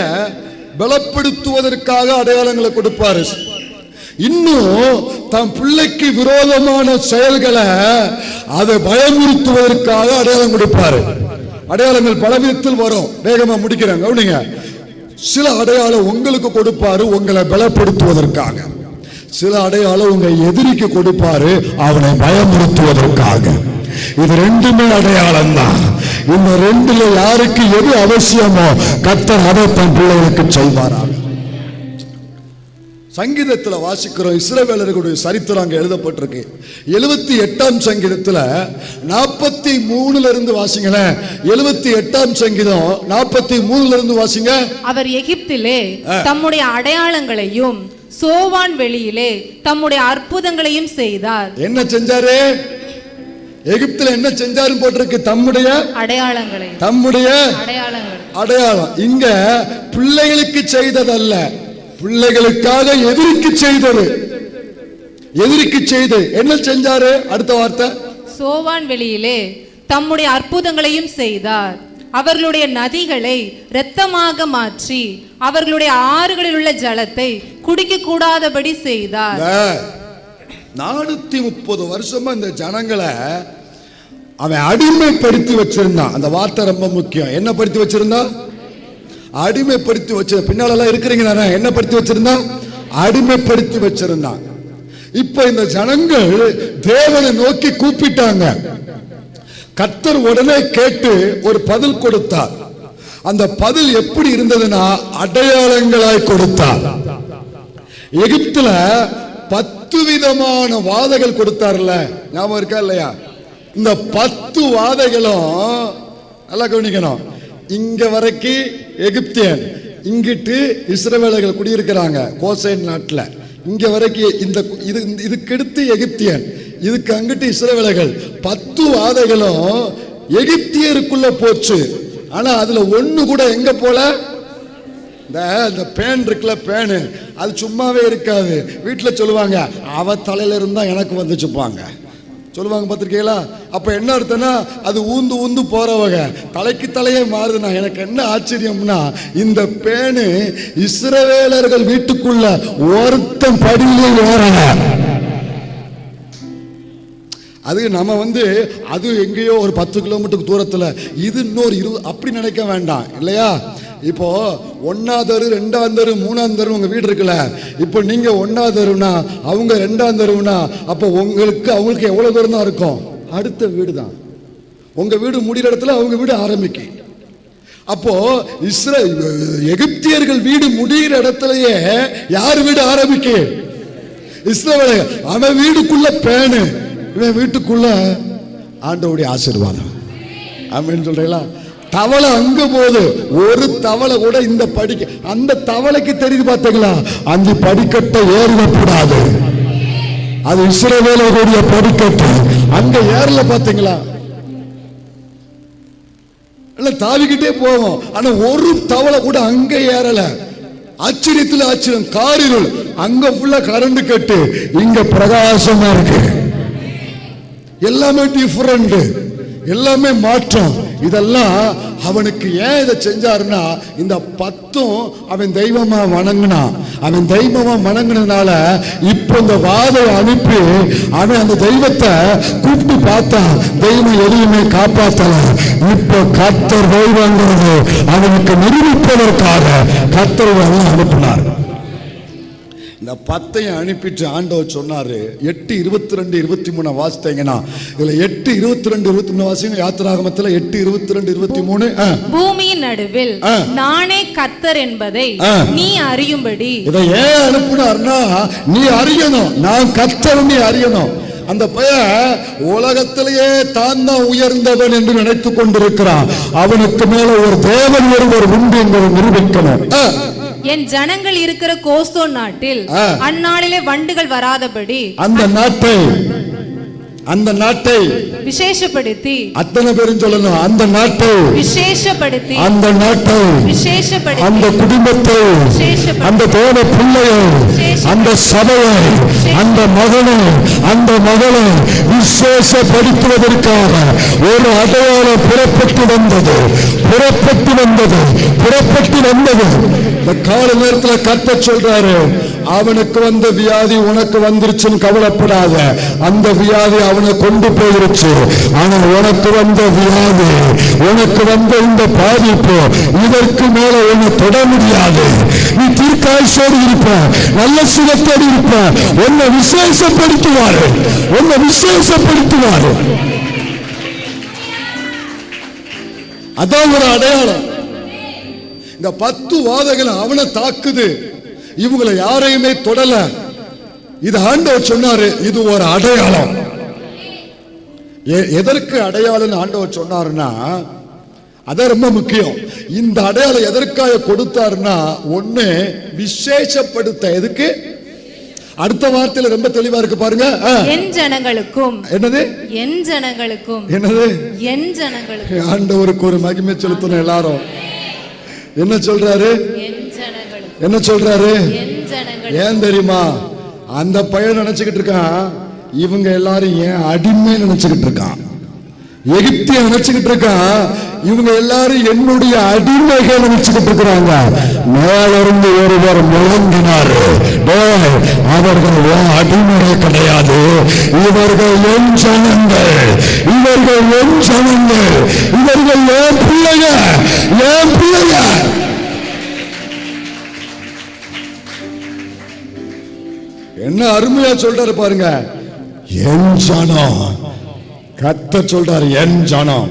பலப்படுத்துவதற்காக அடையாளங்களை கொடுப்பாரு. இன்னும் தம் பிள்ளைக்கு விரோதமான செயல்களை அதை பயமுறுத்துவதற்காக அடையாளம் கொடுப்பாரு. அடையாளங்கள் பல விதத்தில் வரும். வேகமா முடிக்கிறாங்க. கவனிங்க, சில அடையாளம் உங்களுக்கு கொடுப்பாரு உங்களை பலப்படுத்துவதற்காக. சில அடையாளம் உங்க எதிரிக்கு கொடுப்பாரு அவனை பயமுறுத்துவதற்காக. இது ரெண்டுமே அடையாளம் தான். இந்த ரெண்டுல யாருக்கு எது அவசியமோ கர்த்தர் அதை தன் பிள்ளைகளுக்கு செய்வாராக. சங்கீதத்தில் வாசிக்கிறோம், இஸ்ரவேலர்களுடைய சரித்திரம் அங்கே எழுதப்பட்டிருக்கு. 78ஆம் சங்கீதத்தில் 43 இருந்து வாசிங்களேன். 78ஆம் சங்கீதம் 43 இருந்து வாசிங்க. அவர் எகிப்திலே தம்முடைய அடையாளங்களையும் சோவான் வெளியிலே தம்முடைய அற்புதங்களையும் செய்தார். என்ன செஞ்சாரு? எகிப்தில் என்ன செஞ்சாருன்னு போட்டிருக்கு. தம்முடைய அடையாளங்களை, தம்முடைய அடையாளம். இங்க பிள்ளைகளுக்கு செய்ததல்ல, பிள்ளைகளுக்காக எதிரிக்கு செய்தது. எதிரிக்கு செய்து என்ன செஞ்சாரு? அடுத்த வார்த்தை, சோவான் வெளியிலே தம்முடைய அற்புதங்களையும் செய்தார். அவர்களுடைய நதிகளை இரத்தமாக மாற்றி அவர்களுடைய ஆறுகளில் உள்ள ஜலத்தை குடிக்க கூடாதபடி செய்தார். 430 வருஷமா இந்த ஜனங்களை அவன் அடிமைப்படுத்தி வச்சிருந்தான். அந்த வார்த்தை ரொம்ப முக்கியம். என்ன படுத்தி வச்சிருந்தான்? அடிமைப்படுத்தி வச்ச. பின்னாலெல்லாம் இருக்கிறீங்க தானே? என்ன படுத்தி வச்சிருந்தான்? அடிமைப்படுத்தி வச்சிருந்தான். இப்ப இந்த ஜனங்கள் தேவனை நோக்கி கூப்பிட்டாங்க. கர்த்தர் உடனே கேட்டு ஒரு பதில் கொடுத்தார். அந்த பதில் எப்படி இருந்ததுன்னா அடையாளங்களாய் கொடுத்தார். எகிப்துல 10 விதமான வாதைகள் கொடுத்தார்ல, ஞாபகம் இருக்கா இல்லையா? இந்த 10 வாதைகளும் நல்லா கவனிக்கணும். இங்க வரைக்கும் எகிப்தியன், இங்கிட்டு இஸ்ரவேலர்கள் குடியிருக்கிறாங்க கோசேன் நாட்டில். இங்க வரைக்கும் இந்த இதுக்கெடுத்து எகிப்தியன், இதுக்கு அங்கிட்டு இஸ்ரவேலர்கள். 10 வாதைகளும் எகிப்தியருக்குள்ள போச்சு. ஆனா அதுல ஒண்ணு கூட எங்க போல? இந்த பேன் இருக்குல்ல, பேனு, அது சும்மாவே இருக்காது. வீட்டில் சொல்லுவாங்க, அவ தலையில இருந்தா எனக்கு வந்துச்சுப்பாங்க சொல்லுவாங்க, பார்த்துருக்கீங்களா? அப்ப என்ன அர்த்தம்னா அது ஊந்து ஊந்து போற வகை, தலைக்கு தலையே மாறுதுன்னா. எனக்கு என்ன ஆச்சரியம்னா இந்த பேனு இஸ்ரவேலர்கள் வீட்டுக்குள்ள ஒருத்தன் படியிலே ஏறல. அது நம்ம அது எங்கேயோ ஒரு 10 கிலோமீட்டருக்கு தூரத்தில், இது இன்னொரு 20 அப்படி நினைக்க வேண்டாம் இல்லையா? இப்போ 1ஆம் தெரு 2ஆம் தெரு 3ஆம் தெரு உங்க வீடு இருக்குல்ல. இப்போ நீங்க 1ஆம் தெருனா அவங்க 2ஆம் தெருனா அப்போ அவங்களுக்கு எவ்வளவு தூரம் தான் இருக்கும்? அடுத்த வீடு தான். உங்க வீடு முடிகிற இடத்துல அவங்க வீடு ஆரம்பிக்கும். அப்போ எகிப்தியர்கள் வீடு முடிகிற இடத்துலயே யார் வீடு ஆரம்பிக்கும்? இஸ்ரவேலர்கள். அவன் வீடுக்குள்ள பேனு, இவன் வீட்டுக்குள்ள ஆண்டவருடைய ஆசீர்வாதம். ஆமென் சொல்றீங்களா? தவளை அங்க போது ஒரு தவளை கூட இந்த படிக்க, அந்த தவளைக்கு தெரியுது பார்த்தீங்களா? அந்த படிக்கட்டை ஏறக்கூடாது. அது இஸ்ரவேலர்களுடைய படிக்கட்டு. அங்க ஏறல பார்த்தீங்களா? இல்ல தாவிக்கிட்டே போவோம். ஆனா ஒரு தவளை கூட அங்க ஏறல. ஆச்சரியத்தில் ஆச்சரியம். காரிருள், அங்க ஃபுல்லா கரண்ட் கட்டு, இங்க பிரகாசமா இருக்கு. எல்லாமே டிஃபரண்ட், எல்லாமே மாற்றம். இதெல்லாம் அவனுக்கு ஏன் இதை செஞ்சாருன்னா இந்த 10ம் அவன் தெய்வமா வணங்கினான். அவன் தெய்வமா வணங்கினதுனால இப்ப இந்த வாதை அனுப்பி அவன் அந்த தெய்வத்தை கூப்பிட்டு பார்த்தான். தெய்வம் எதையுமே காப்பாற்றல. இப்ப கர்த்தர் தெய்வங்கிறது அவனுக்கு நிரூபிப்பதற்காக கர்த்தர் அனுப்பினார். இந்த 10ஐயும் அனுப்பிட்டு ஆண்டவர் சொன்னாரு. 8:22-23 வாசித்தீங்கன்னா இதுல 8:22-23 வாசிங்க. யாத்திராகமத்துல 8:22-23. பூமியின் நடுவில் நானே கர்த்தர் என்பதை நீ அறியும்படி. இதை ஏன் அனுப்புனார்னா நீ அறியணும், நான் கர்த்தர், நீ அறியணும். அந்த பையன் உலகத்திலேயே தான் தான் உயர்ந்தவன் என்று நினைத்துக் கொண்டிருக்கிறான். அவனுக்கு மேல ஒரு தேவன் ஒருவர் உண்டு என்பதை நிரூபிக்கணும். என் ஜனங்கள் இருக்கிற கோஸ்தோன் நாட்டில் அந்நாளிலே வண்டுகள் வராதபடி அந்த நாட்டை விசேஷப்படுத்தி, அத்தனை பேரும் சொல்லணும், அந்த நாட்டை விசேஷப்படுத்தி, அந்த நாட்டை விசேஷப்படுத்தி, அந்த குடும்பத்தை, அந்த தேவ பிள்ளையை, அந்த சபையை, அந்த மகனை, அந்த மகளை விசேஷப்படுத்துவதற்காக ஒரு அடையாளம் புறப்பட்டு வந்தது. இந்த கால நேரத்தில் கர்த்தர் சொல்றாரு, அவனுக்கு வந்த வியாதி உனக்கு வந்துருச்சுன்னு கவலைப்படாத. அந்த வியாதி அவனை கொண்டு போயிருச்சு. ஆனா உனக்கு வந்த வியாதி, உனக்கு வந்த இந்த பாதிப்பு இதற்கு மேல உன்னை தொட முடியாது. நீ தீர்க்காய்ச்சோடு இருப்ப, நல்ல சுகத்தோடு இருப்ப. உன்னை விசேஷப்படுத்துவாரு. அதான் ஒரு அடையாளம். இந்த 10 வாதைகள் அவனை தாக்குது, இவங்களை யாரையுமே தொடல. இது ஆண்டவர் சொன்னாரு, இது ஒரு அடையாளம். எதற்கு அடையாளம் ஆண்டவர் சொன்னாருன்னா, அதான் ரொம்ப முக்கியம். இந்த அடையாளம் எதற்காக கொடுத்தாருன்னா, ஒண்ணு விசேஷப்படுத்த. எதுக்கு? அடுத்த வார்த்தையில ரொம்ப தெளிவா இருக்கு பாருங்க. என் ஜனங்களுக்கும். என்னது? என் ஜனங்களுக்கும். என்னது? என் ஜனங்களுக்கும். ஆண்டவருக்கு ஒரு மகிமை செலுத்தணும் எல்லாரும். என்ன சொல்றாரு? என் ஜனங்களுக்கும். என்ன சொல்றாரு? என் ஜனங்களுக்கும். ஏன் தெரியுமா? அந்த பையன் நினைச்சுக்கிட்டு இருக்கான், இவங்க எல்லாரும் ஏன் அடிமை நினைச்சுக்கிட்டு இருக்கான். எகிப்திய நினைச்சுக்கிட்டு இருக்கான், இவங்க எல்லாரும் என்னுடைய அடிமைகள் நினைச்சுக்கிட்டு இருக்கிறாங்க. மேலிருந்து ஒருவர் முழங்கினார், அவர்கள் அடிமைகள் கிடையாது, இவர்கள் என் ஜனங்கள், இவர்கள் என் ஜனங்கள், இவர்கள் என் பிள்ளைங்க, என் பிள்ளைங்க. என்ன அருமையா சொல்றாரு பாருங்க. என் ஜனம், கர்த்தர் சொல்றாரு என் ஜனம்.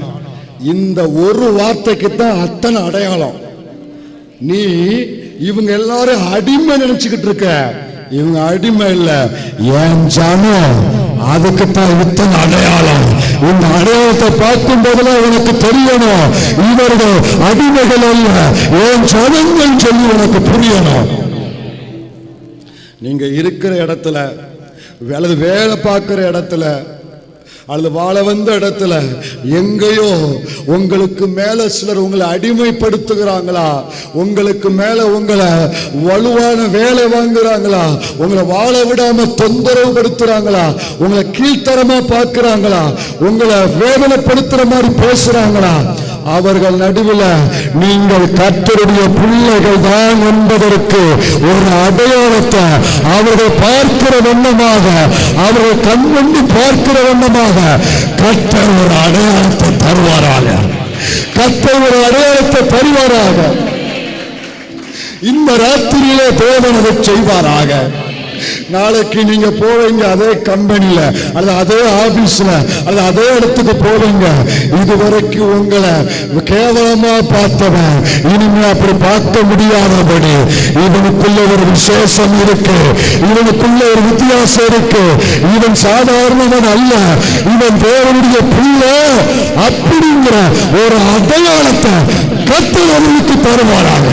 இந்த ஒரு வார்த்தைக்கு தான் அத்தனை அடையாளம். நீ இவங்க எல்லாரும் அடிமை நினைச்சுக்கிட்டு இருக்க, இவங்க அடிமை இல்ல, என் ஜனம். அதுக்கு தான் இத்தனை அடையாளம். இந்த அடையாளத்தை பார்க்கும் போதெல்லாம் உனக்கு தெரியணும், இவர்கள் அடிமைகள் அல்ல, என் ஜனங்கள் சொல்லி உனக்கு புரியணும். நீங்க இருக்கிற இடத்துல, அல்லது வேலை பார்க்கிற இடத்துல, அல்லது வாழ வந்த இடத்துல, எங்கேயோ உங்களுக்கு மேல சிலர் உங்களை அடிமைப்படுத்துகிறாங்களா, உங்களுக்கு மேல உங்களை வலுவான வேலை வாங்குறாங்களா, உங்களை வாழ விடாம தொந்தரவு படுத்துறாங்களா, உங்களை கீழ்த்தரமா பார்க்கிறாங்களா, உங்களை வேதனைப்படுத்துற மாதிரி பேசுறாங்களா, அவர்கள் நடுவில் நீங்கள் கர்த்தருடைய பிள்ளைகள் தான் என்பதற்கு ஒரு அடையாளத்தை அவர்கள் பார்க்கிற வண்ணமாக, அவர்கள் கண்கொண்டு பார்க்கிற வண்ணமாக கர்த்தர் ஒரு அடையாளத்தை தருவாராக. கர்த்தர் ஒரு அடையாளத்தை தருவாராக. இந்த ராத்திரியிலே தேவன் அதை செய்வாராக. நாளைக்கு நீங்க போவீங்க அதே கம்பெனில, அல்லது அதே ஆபீஸ்ல, அல்லது அதே இடத்துக்கு போவீங்க. இதுவரைக்கும் உங்களை கேவலமா பார்த்தவன் இனிமே அப்படி பார்க்க முடியாதபடி, இவனுக்குள்ள ஒரு விசேஷம் இருக்கு, இவனுக்குள்ள ஒரு வித்தியாசம் இருக்கு, இவன் சாதாரணவன் அல்ல, இவன் தேவனுடைய பிள்ளை அப்படிங்கிற ஒரு அடையாளத்தை கர்த்தர் அவனுக்கு தருவாராக.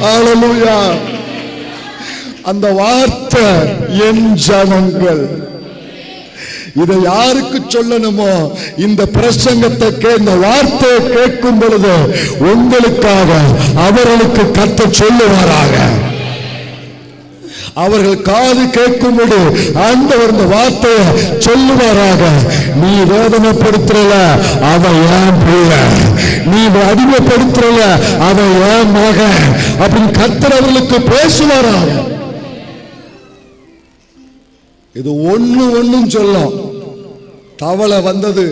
ஹல்லேலூயா. அந்த வார்த்தை என் ஜனங்கள். இதை யாருக்கு சொல்லணுமோ, இந்த பிரசங்கத்தை இந்த வார்த்தையை கேட்கும் பொழுது உங்களுக்காக அவர்களுக்கு கர்த்தர் சொல்லுவாராக. அவர்கள் காது கேட்கும்போது ஆண்டவர் இந்த வார்த்தையை சொல்லுவாராக. நீ வேதனைப்படுத்துறல, அவன் ஏன் பிள்ளை, நீ அடிமைப்படுத்துறல, அவன் ஏன் மகன் அப்படின்னு கர்த்தர் அவர்களுக்கு பேசுவாராக. இது ஒண்ணும் சொல்லும். தவளை வந்தது,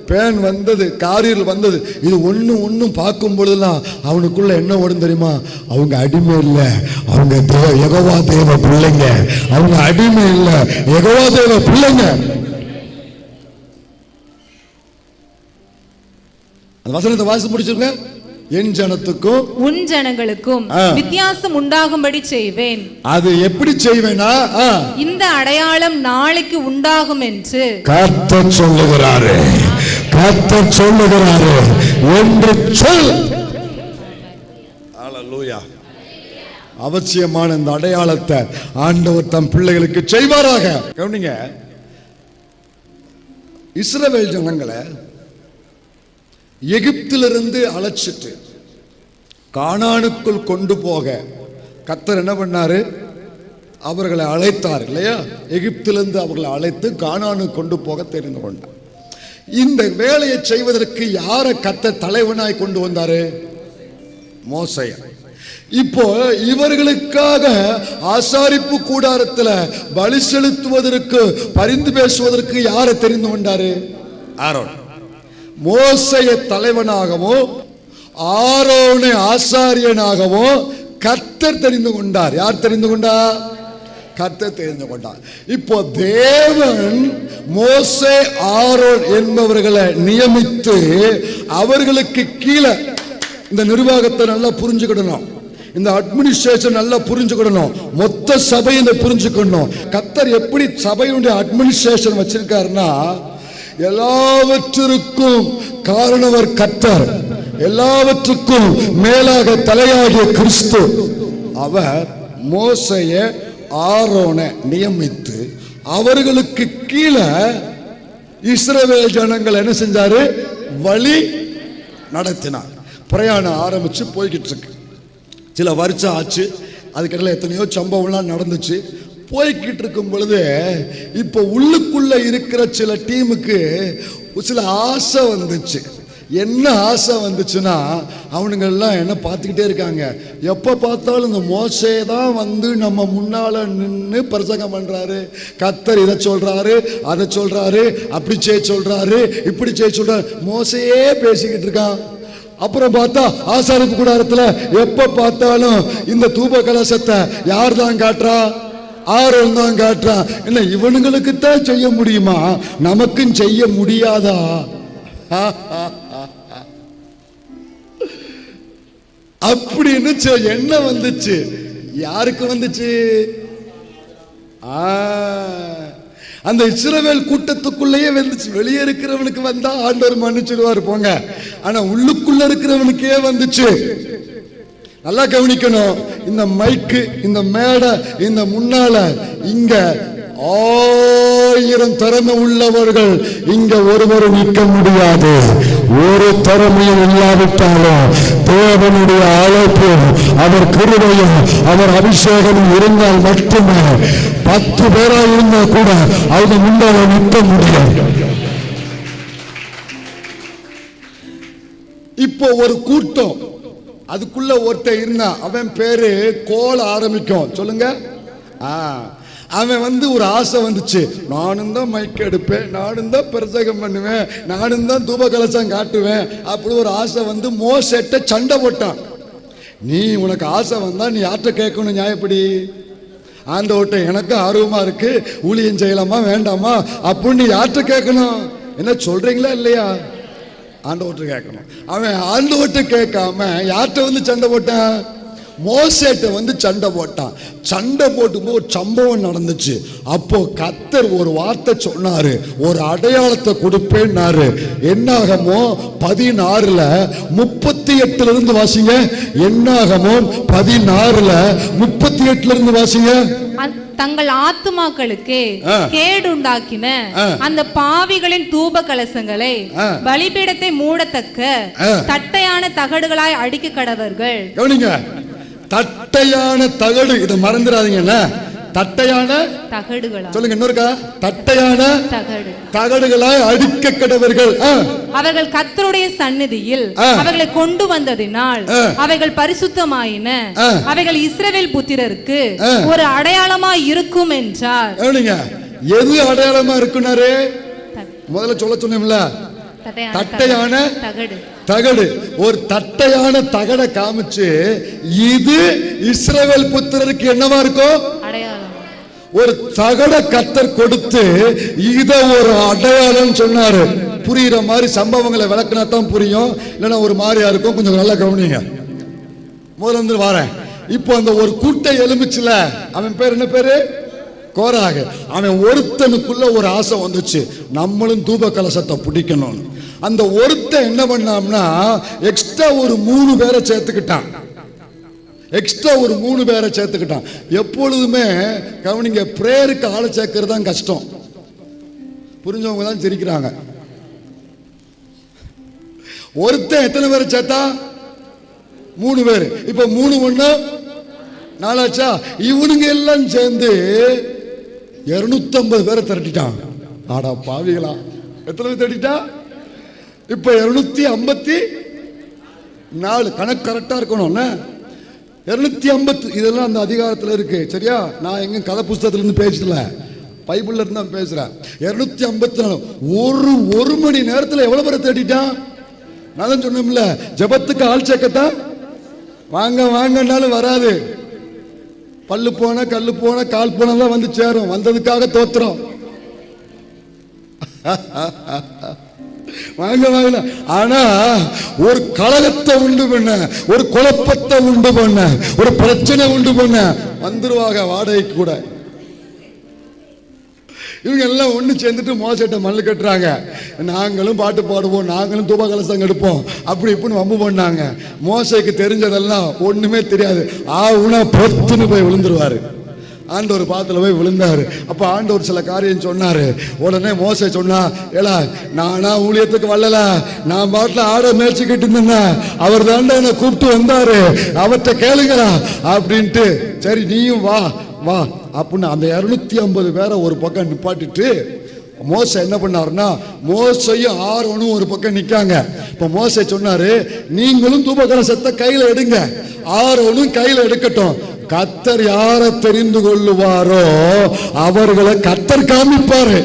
பேன் வந்தது, காரில் வந்தது, இது ஒண்ணும் பார்க்கும் பொழுதுலாம் அவனுக்குள்ள என்ன ஓடும் தெரியுமா? அவங்க அடிமை இல்லை, அவங்க யெகோவா தேவ பிள்ளைங்க. அவங்க அடிமை இல்லை, யெகோவா தேவ பிள்ளைங்க. அந்த வசனத்தை வாசித்து முடிச்சிருங்க. என் ஜனத்துக்கும் உன் ஜனங்களுக்கும் வித்தியாசம் உண்டாகும்படி செய்வேன். அது எப்படி செய்வேனா? இந்த அடையாளம் நாளைக்கு உண்டாகும் என்று கர்த்தர் சொல்லுகிறாரு. கர்த்தர் சொல்லுகிறாரு என்று சொல். ஹல்லேலூயா. அவசியமான இந்த அடையாளத்தை ஆண்டவர் தம் பிள்ளைகளுக்கு செய்வாராக. கவனிங்க, இஸ்ரவேல் ஜனங்களை எகிப்திலிருந்து அழைச்சிட்டு கானானுக்குள் கொண்டு போக கர்த்தர் என்ன பண்ணாரு? அவர்களை அழைத்தார் இல்லையா? எகிப்திலிருந்து அவர்களை அழைத்து கானானுக்கு கொண்டு போக தெரிந்து கொண்டார். இந்த வேலையை செய்வதற்கு யாரை கர்த்தர் தலைவனாய் கொண்டு வந்தாரு? மோசேயை. இப்போ இவர்களுக்காக ஆசாரிப்பு கூடாரத்தில் பலி செலுத்துவதற்கு, பரிந்து பேசுவதற்கு யாரை தெரிந்து கொண்டாரு? ஆரோன். மோசேயை தலைவனாகவும் ஆரோனை ஆசாரியனாகவும் கர்த்தர் தெரிந்து கொண்டார். யார் தெரிந்து கொண்டார்? கர்த்தர் தெரிந்து கொண்டார். இப்போ தேவன் மோசே ஆரோன் என்பவர்களை நியமித்து அவர்களுக்கு கீழே இந்த நிர்வாகத்தை நல்லா புரிஞ்சுக்கிடணும், இந்த அட்மினிஸ்ட்ரேஷன் நல்லா புரிஞ்சுக்கிடணும், மொத்த சபை இந்த புரிஞ்சுக்கணும். கர்த்தர் எப்படி சபையுடைய அட்மினிஸ்ட்ரேஷன் வச்சிருக்காருன்னா, எல்லாவற்றிற்கும் காரணவர் கர்த்தர், எல்லாவற்றுக்கும் மேலாக தலையாகிய கிறிஸ்து. அவர் மோசேயை ஆரோனை நியமித்து அவர்களுக்கு கீழே இஸ்ரவேல் ஜனங்கள் என்ன செஞ்சாரு? வழி நடத்தினார். பிரயாணம் ஆரம்பிச்சு போய்கிட்டு இருக்கு. சில வருஷம் ஆச்சு. அதுக்கிடையில் எத்தனையோ சம்பவம்லாம் நடந்துச்சு. போய்கிட்டு இருக்கும் பொழுது இப்போ உள்ளுக்குள்ள இருக்கிற சில டீமுக்கு சில ஆசை வந்துச்சு. என்ன ஆசை வந்துச்சுன்னா, அவனுங்கெல்லாம் என்ன பார்த்துக்கிட்டே இருக்காங்க, எப்போ பார்த்தாலும் இந்த மோசே தான் வந்து நம்ம முன்னால நின்று பிரசங்கம் பண்றாரு, கர்த்தர் இதை சொல்றாரு, அதை சொல்றாரு, அப்படி செய்ய சொல்றாரு, இப்படி செய்ய சொல்றாரு, மோசையே பேசிக்கிட்டு இருக்கான். அப்புறம் பார்த்தா ஆசாரிப்பு கூடாரத்துல எப்ப பார்த்தாலும் இந்த தூப கலசத்தை யார் தான் காட்டுறா? ஆரோன் தான் காட்டுறா. என்ன இவனுங்களுக்கு தான் செய்ய முடியுமா, நமக்கும் செய்ய முடியாதா? அப்படின்னு என்ன வந்துச்சு? யாருக்கு வந்துச்சு? அந்த இஸ்ரவேல் கூட்டத்துக்குள்ளேயே வந்துச்சு. வெளியே இருக்கிறவனுக்கு வந்தா ஆண்டவர் மன்னிச்சிடுவார் போங்க, ஆனா உள்ளுக்குள்ள இருக்கிறவனுக்கே வந்துச்சு. நல்லா கவனிக்கணும். இந்த மைக்கு, இந்த மேடை, இந்த முன்னால இங்க 1000 திறமை உள்ளவர்கள் இங்க ஒருவர் நிற்க முடியாது. ஒரு திறமையும் இல்லாவிட்டாலும் தேவனுடைய அழைப்பு, அவர் கிருபையும் அவர் அபிஷேகமும் இருந்தால் மட்டுமே 10 பேரா இருந்தா கூட அவங்க முன்னால நிற்க முடியும். இப்போ ஒரு கூட்டம், அதுக்குள்ள ஒருத்தர் இருந்தா, அவன் பேரு கோல ஆரம்பிக்கும். சொல்லுங்க. அவன் வந்து ஒரு ஆசை வந்துச்சு, நானும் தான் மைக் எடுப்பேன், நானும் தான் பிரசங்கம் பண்ணுவேன், நானும் தான் தூப கலசம் காட்டுவேன். அப்படி ஒரு ஆசை வந்து மோசேட்ட சண்டை போட்டான். நீ உனக்கு ஆசை வந்தா நீ யார்கிட்ட கேட்கணும்? நியாயப்படி ஆண்டவர்கிட்ட எனக்கு ஆர்வமா இருக்கு, ஊழியம் செய்யலாமா வேண்டாமா அப்படின்னு யார்கிட்ட கேட்கணும்? என்ன சொல்றீங்களா இல்லையா? ஆண்டவர்கிட்ட கேட்கணும். அவன் ஆண்டவர்கிட்ட கேட்காம யார்கிட்ட வந்து சண்டை போட்டான்? மோசேட்ட வந்து சண்டை போட்டான். சண்டை போட்டும்போது ஒரு சம்பவம் நடந்துச்சு. அப்போ கர்த்தர் ஒரு வார்த்தை சொன்னாரு, ஒரு அடையாளத்தை கொடுப்பேன்னாரு. என்னாகமோ 16:38 இருந்து வாசிங்க. என்னாகமோ 16:38 வாசிங்க. தங்கள் ஆத்துமாக்களுக்கு கேடுண்டாக்கின அந்த பாவிகளின் தூப கலசங்களை பலிபீடத்தை மூடத்தக்க தட்டையான தகடுகளாய் அடிக்க கடவர்கள். கவனிங்க, தட்டையான தகடு, இதை மறந்துடாதீங்க. தட்டையான தகடுகளா? சொல்லுங்க இன்னொருக்கா. தட்டையான தகடுகளாய் அடிக்க கடவர்கள். அவர்கள் கர்த்தருடைய சந்நிதியில் அவர்களை கொண்டு வந்ததினால் அவைகள் பரிசுத்தமாயின. அவைகள் இஸ்ரவேல் புத்திரருக்கு ஒரு அடையாளமாய் இருக்கும் என்றார். எது அடையாளமா இருக்குனாரு? முதல்ல சொல்ல சொன்னோம்ல, தட்டையான தகடு. ஒரு தட்டையான தகடை காமிச்சு, இது இஸ்ரவேல் புத்திரருக்கு என்னவா இருக்கும்? அடையாளம். ஒரு தகட கர்த்தர் கொடுத்து இத ஒரு அடையாளம் சொன்னாரு. புரியுற மாதிரி சம்பவங்களை விளக்குனா தான் புரியும், இல்லைன்னா ஒரு மாதிரியா இருக்கும். கொஞ்சம் நல்லா கவனிங்க. முதல்ல வந்து வாரேன். இப்போ அந்த ஒரு கூட்டை எலும்பிச்சுல, அவன் பேர் என்ன பேரு? கோராக. அவன் ஒருத்தனுக்குள்ள ஒரு ஆசை வந்துச்சு, நம்மளும் தூப கலசத்தை பிடிக்கணும். அந்த ஒருத்தன் என்ன பண்ணாம்னா, எக்ஸ்ட்ரா ஒரு 3 பேரை சேர்த்துக்கிட்டான். எப்பொழுதுமே கவனிங்க, பிரேயருக்கு ஆளை சேர்க்கறது தான் கஷ்டம். புரிஞ்சவங்க தான் சிரிக்கிறாங்க. ஒருத்தன் எத்தனை பேரை சேர்த்தா? 3 பேர். இப்ப 3 1 4 ஆச்சா? இவனுங்க எல்லாம் சேர்ந்து 250 பேரை திரட்டிட்டான். ஆடா பாவிகளா, எத்தனை பேர் திரட்டிட்டா? இப்ப 254. கணக்கு கரெக்டா இருக்கணும். 250 இதெல்லாம் அந்த அதிகாரத்தில் இருக்கு. சரியா? நான் எங்க கதை புஸ்தகத்துல இருந்து பேசல, பைபிள்ல இருந்து தான் பேசுறேன். 254 ஒரு மணி நேரத்தில் எவ்வளவு பேரை தேடிட்டான்? நான் தான் சொன்னோம்ல, ஜபத்துக்கு ஆள் சேர்க்கத்தான் வாங்க வாங்கன்னாலும் வராது. பல்லு போன கல்லு போன கால் போனதான் வந்து சேரும். வந்ததுக்காக தோத்துறோம். வாங்க. ஆனா ஒரு கலகத்தை உண்டு பண்ண, ஒரு குழப்பத்தை உண்டு பண்ண, ஒரு பிரச்சனை உண்டு பண்ண வந்துருவாங்க வாடகைக்கு கூட. இவங்க எல்லாம் ஒன்று சேர்ந்துட்டு மோசட்ட மல்லு கட்டுறாங்க. நாங்களும் பாட்டு பாடுவோம், நாங்களும் தூப கலசம் எடுப்போம், அப்படி இப்படின்னு வம்பு பண்ணாங்க. மோசைக்கு தெரிஞ்சதெல்லாம் ஒண்ணுமே தெரியாது. உனா பொத்துன்னு போய் விழுந்துருவாரு. ஆண்டவர் பாத்துல போய் விழுந்தாரு. அப்ப ஆண்டவர் சில காரியம் சொன்னாரு. உடனே மோசே சொன்னா, ஏலா நானா ஊழியத்துக்கு வரல, நான் பாட்டுல ஆட மேய்ச்சிக்கிட்டு இருந்தேன், அவர் தாண்டா என்னை கூப்பிட்டு வந்தாரு, அவர்கிட்ட கேளுங்களா அப்படின்ட்டு. சரி நீயும் வா வா அப்படின்னு அந்த 250 பேரை ஒரு பக்கம் நிப்பாட்டிட்டு மோசே என்ன பண்ணாருன்னா, மோசையும் ஆரோனும் ஒரு பக்கம் நிக்காங்க. இப்ப மோசே சொன்னாரு, நீங்களும் தூப கலசத்தை கையில எடுங்க, ஆரோனும் கையில எடுக்கட்டும். கர்த்தர் யாரை தெரிந்து கொள்ளுவாரோ அவர்களை கர்த்தர் காமிப்பாரு,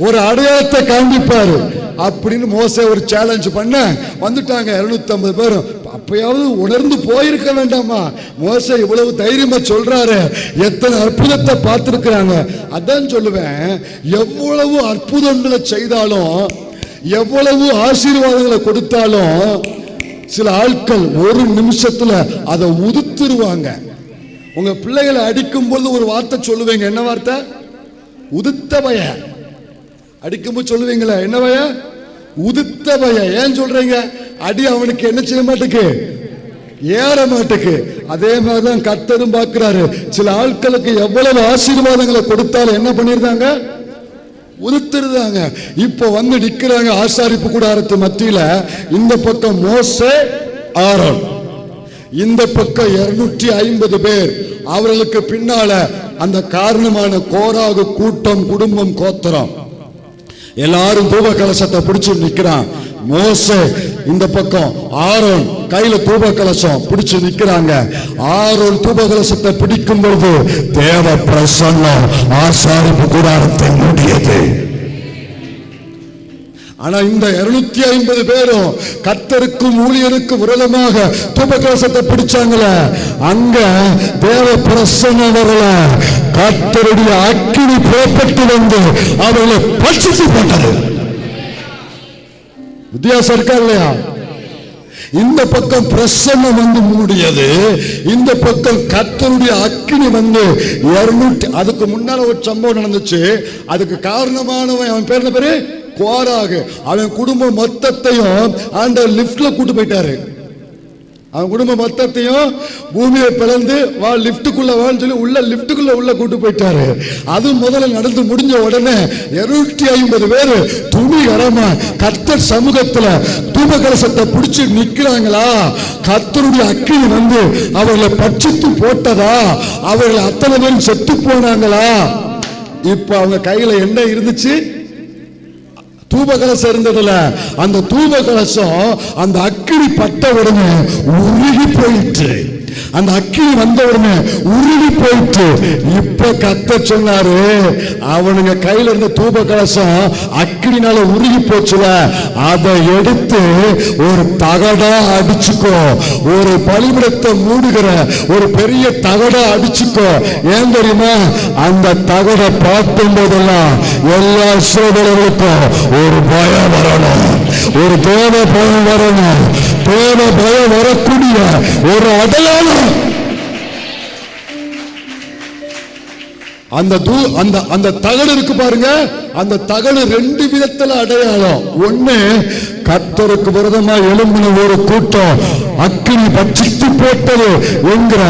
ஒரு அடையாளத்தை காண்பிப்பாரு அப்படின்னு மோசே ஒரு சேலஞ்ச் பண்ண வந்துட்டாங்க 250 பேரும். அப்பயாவது உணர்ந்து போயிருக்க வேண்டாமா? மோசே இவ்வளவு தைரியமா சொல்றாரு, எத்தனை அற்புதத்தை பார்த்திருக்கிறாங்க. அதான் சொல்லுவேன், எவ்வளவு அற்புதங்களை செய்தாலும், எவ்வளவு ஆசீர்வாதங்களை கொடுத்தாலும், சில ஆட்கள் ஒரு நிமிஷத்துல அதை உதுத்துருவாங்க. உங்க பிள்ளைகளை அடிக்கும் போது ஒரு வார்த்தை சொல்லுவீங்க, என்ன வார்த்தை? உதுத்த பய. அடிக்கும்போது சொல்லுவீங்களா என்ன பய? உதுத்த பய. ஏன் சொல்றீங்க? அடி அவனுக்கு என்ன செய்ய மாட்டேக்கு, ஏற மாட்டேக்கு. அதே மாதிரிதான் கர்த்தரும் பார்க்கிறாரு. சில ஆட்களுக்கு எவ்வளவு ஆசீர்வாதங்களை கொடுத்தாலும் என்ன பண்ணிருந்தாங்க? உதுத்திருந்தாங்க. இப்ப வந்து நிக்கிறாங்க ஆசாரிப்பு கூடாரத்து மத்தியில. இந்த பக்கம் மோசே ஆரோன், இந்த பக்கம் 250 பேர், அவர்களுக்கு பின்னால அந்த காரணமான கோராகு கூட்டம், குடும்பம், கோத்திரம் எல்லாரும் தூப கலசத்தை பிடிச்சு நிக்கிறான். மோசே இந்த பக்கம், ஆரோன் கையில தூப கலசம் பிடிச்சு நிக்கிறாங்க. ஆரோன் தூப கலசத்தை பிடிக்கும் பொழுது தேவ பிரசன்னம் ஆசாரிப்பு கூடாரத்தை மூடியது. ஆனா இந்த 250 பேரும் கர்த்தருக்கும் ஊழியருக்கும் விரோதமாக தூப கலசத்தை பிடிச்சாங்களே, அங்க தேவ பிரசன்னம் வரல. கர்த்தருடைய அக்கினி புறப்பட்டு வந்து அவர்களை பட்சித்து போட்டது. வித்தியாசம் இருக்கா இல்லையா? இந்த பக்கம் பிரசன்னம் வந்து மூடியது, இந்த பக்கம் கர்த்தருடைய அக்கினி வந்து 200. அதுக்கு முன்னால ஒரு சம்பவம் நடந்துச்சு. அதுக்கு காரணமானவன், அவன் பேர் என்ன பேரு? கோராகு. அவன் குடும்பம் மொத்தத்தையும் ஆண்டவர் லிப்ட்ல கூட்டு போயிட்டாரு. அவன் குடும்பம் மொத்தத்தையும் பூமியை பிளந்து வா லிப்டுக்குள்ள வான்னு சொல்லி உள்ள லிப்டுக்குள்ள உள்ள கூட்டு போயிட்டாரு. அது முதல்ல நடந்து முடிஞ்ச உடனே 250 பேரு துணிகரமா கர்த்தர் சமூகத்துல தூப கலசத்தை பிடிச்சு நிக்கிறாங்களா? கர்த்தருடைய அக்கினி வந்து அவர்களை பட்சித்து போட்டதா? அவர்கள் அத்தனை பேரும் செத்து போனாங்களா? இப்ப அவங்க கையில என்ன இருந்துச்சு? தூப கலசம் இருந்ததுல. அந்த தூப கலசம் அந்த அக்கினி பட்ட உடனே உருகி போயிட்டு, அந்த அக்கினி வந்த உடனே உருகி போயிட்டு. இப்ப கர்த்தர் சொன்னாரு, அவனுங்க கையில இருந்த தூப கலசம் அக்கினினால உருகி போச்சுல, அதை எடுத்து ஒரு தகடா அடிச்சுக்கோ, ஒரு பலிபீடத்தை மூடுகிற ஒரு பெரிய தகடா அடிச்சுக்கோ. ஏன் தெரியுமா? அந்த தகடை பார்க்கும் போதெல்லாம் எல்லா சோதரர்களுக்கும் ஒரு பயம் வரணும், ஒரு தேவ பயம் வரணும். தேவ பயம் வரக்கூடிய ஒரு அடையாளம் அந்த தகடு இருக்கு பாருங்க. அந்த தகடு 2 விதத்துல அடையாளம். ஒண்ணு, கர்த்தருக்கு விரோதமா எழும்பின ஒரு கூட்டம் அக்கினி பட்சித்து போட்டது என்கிற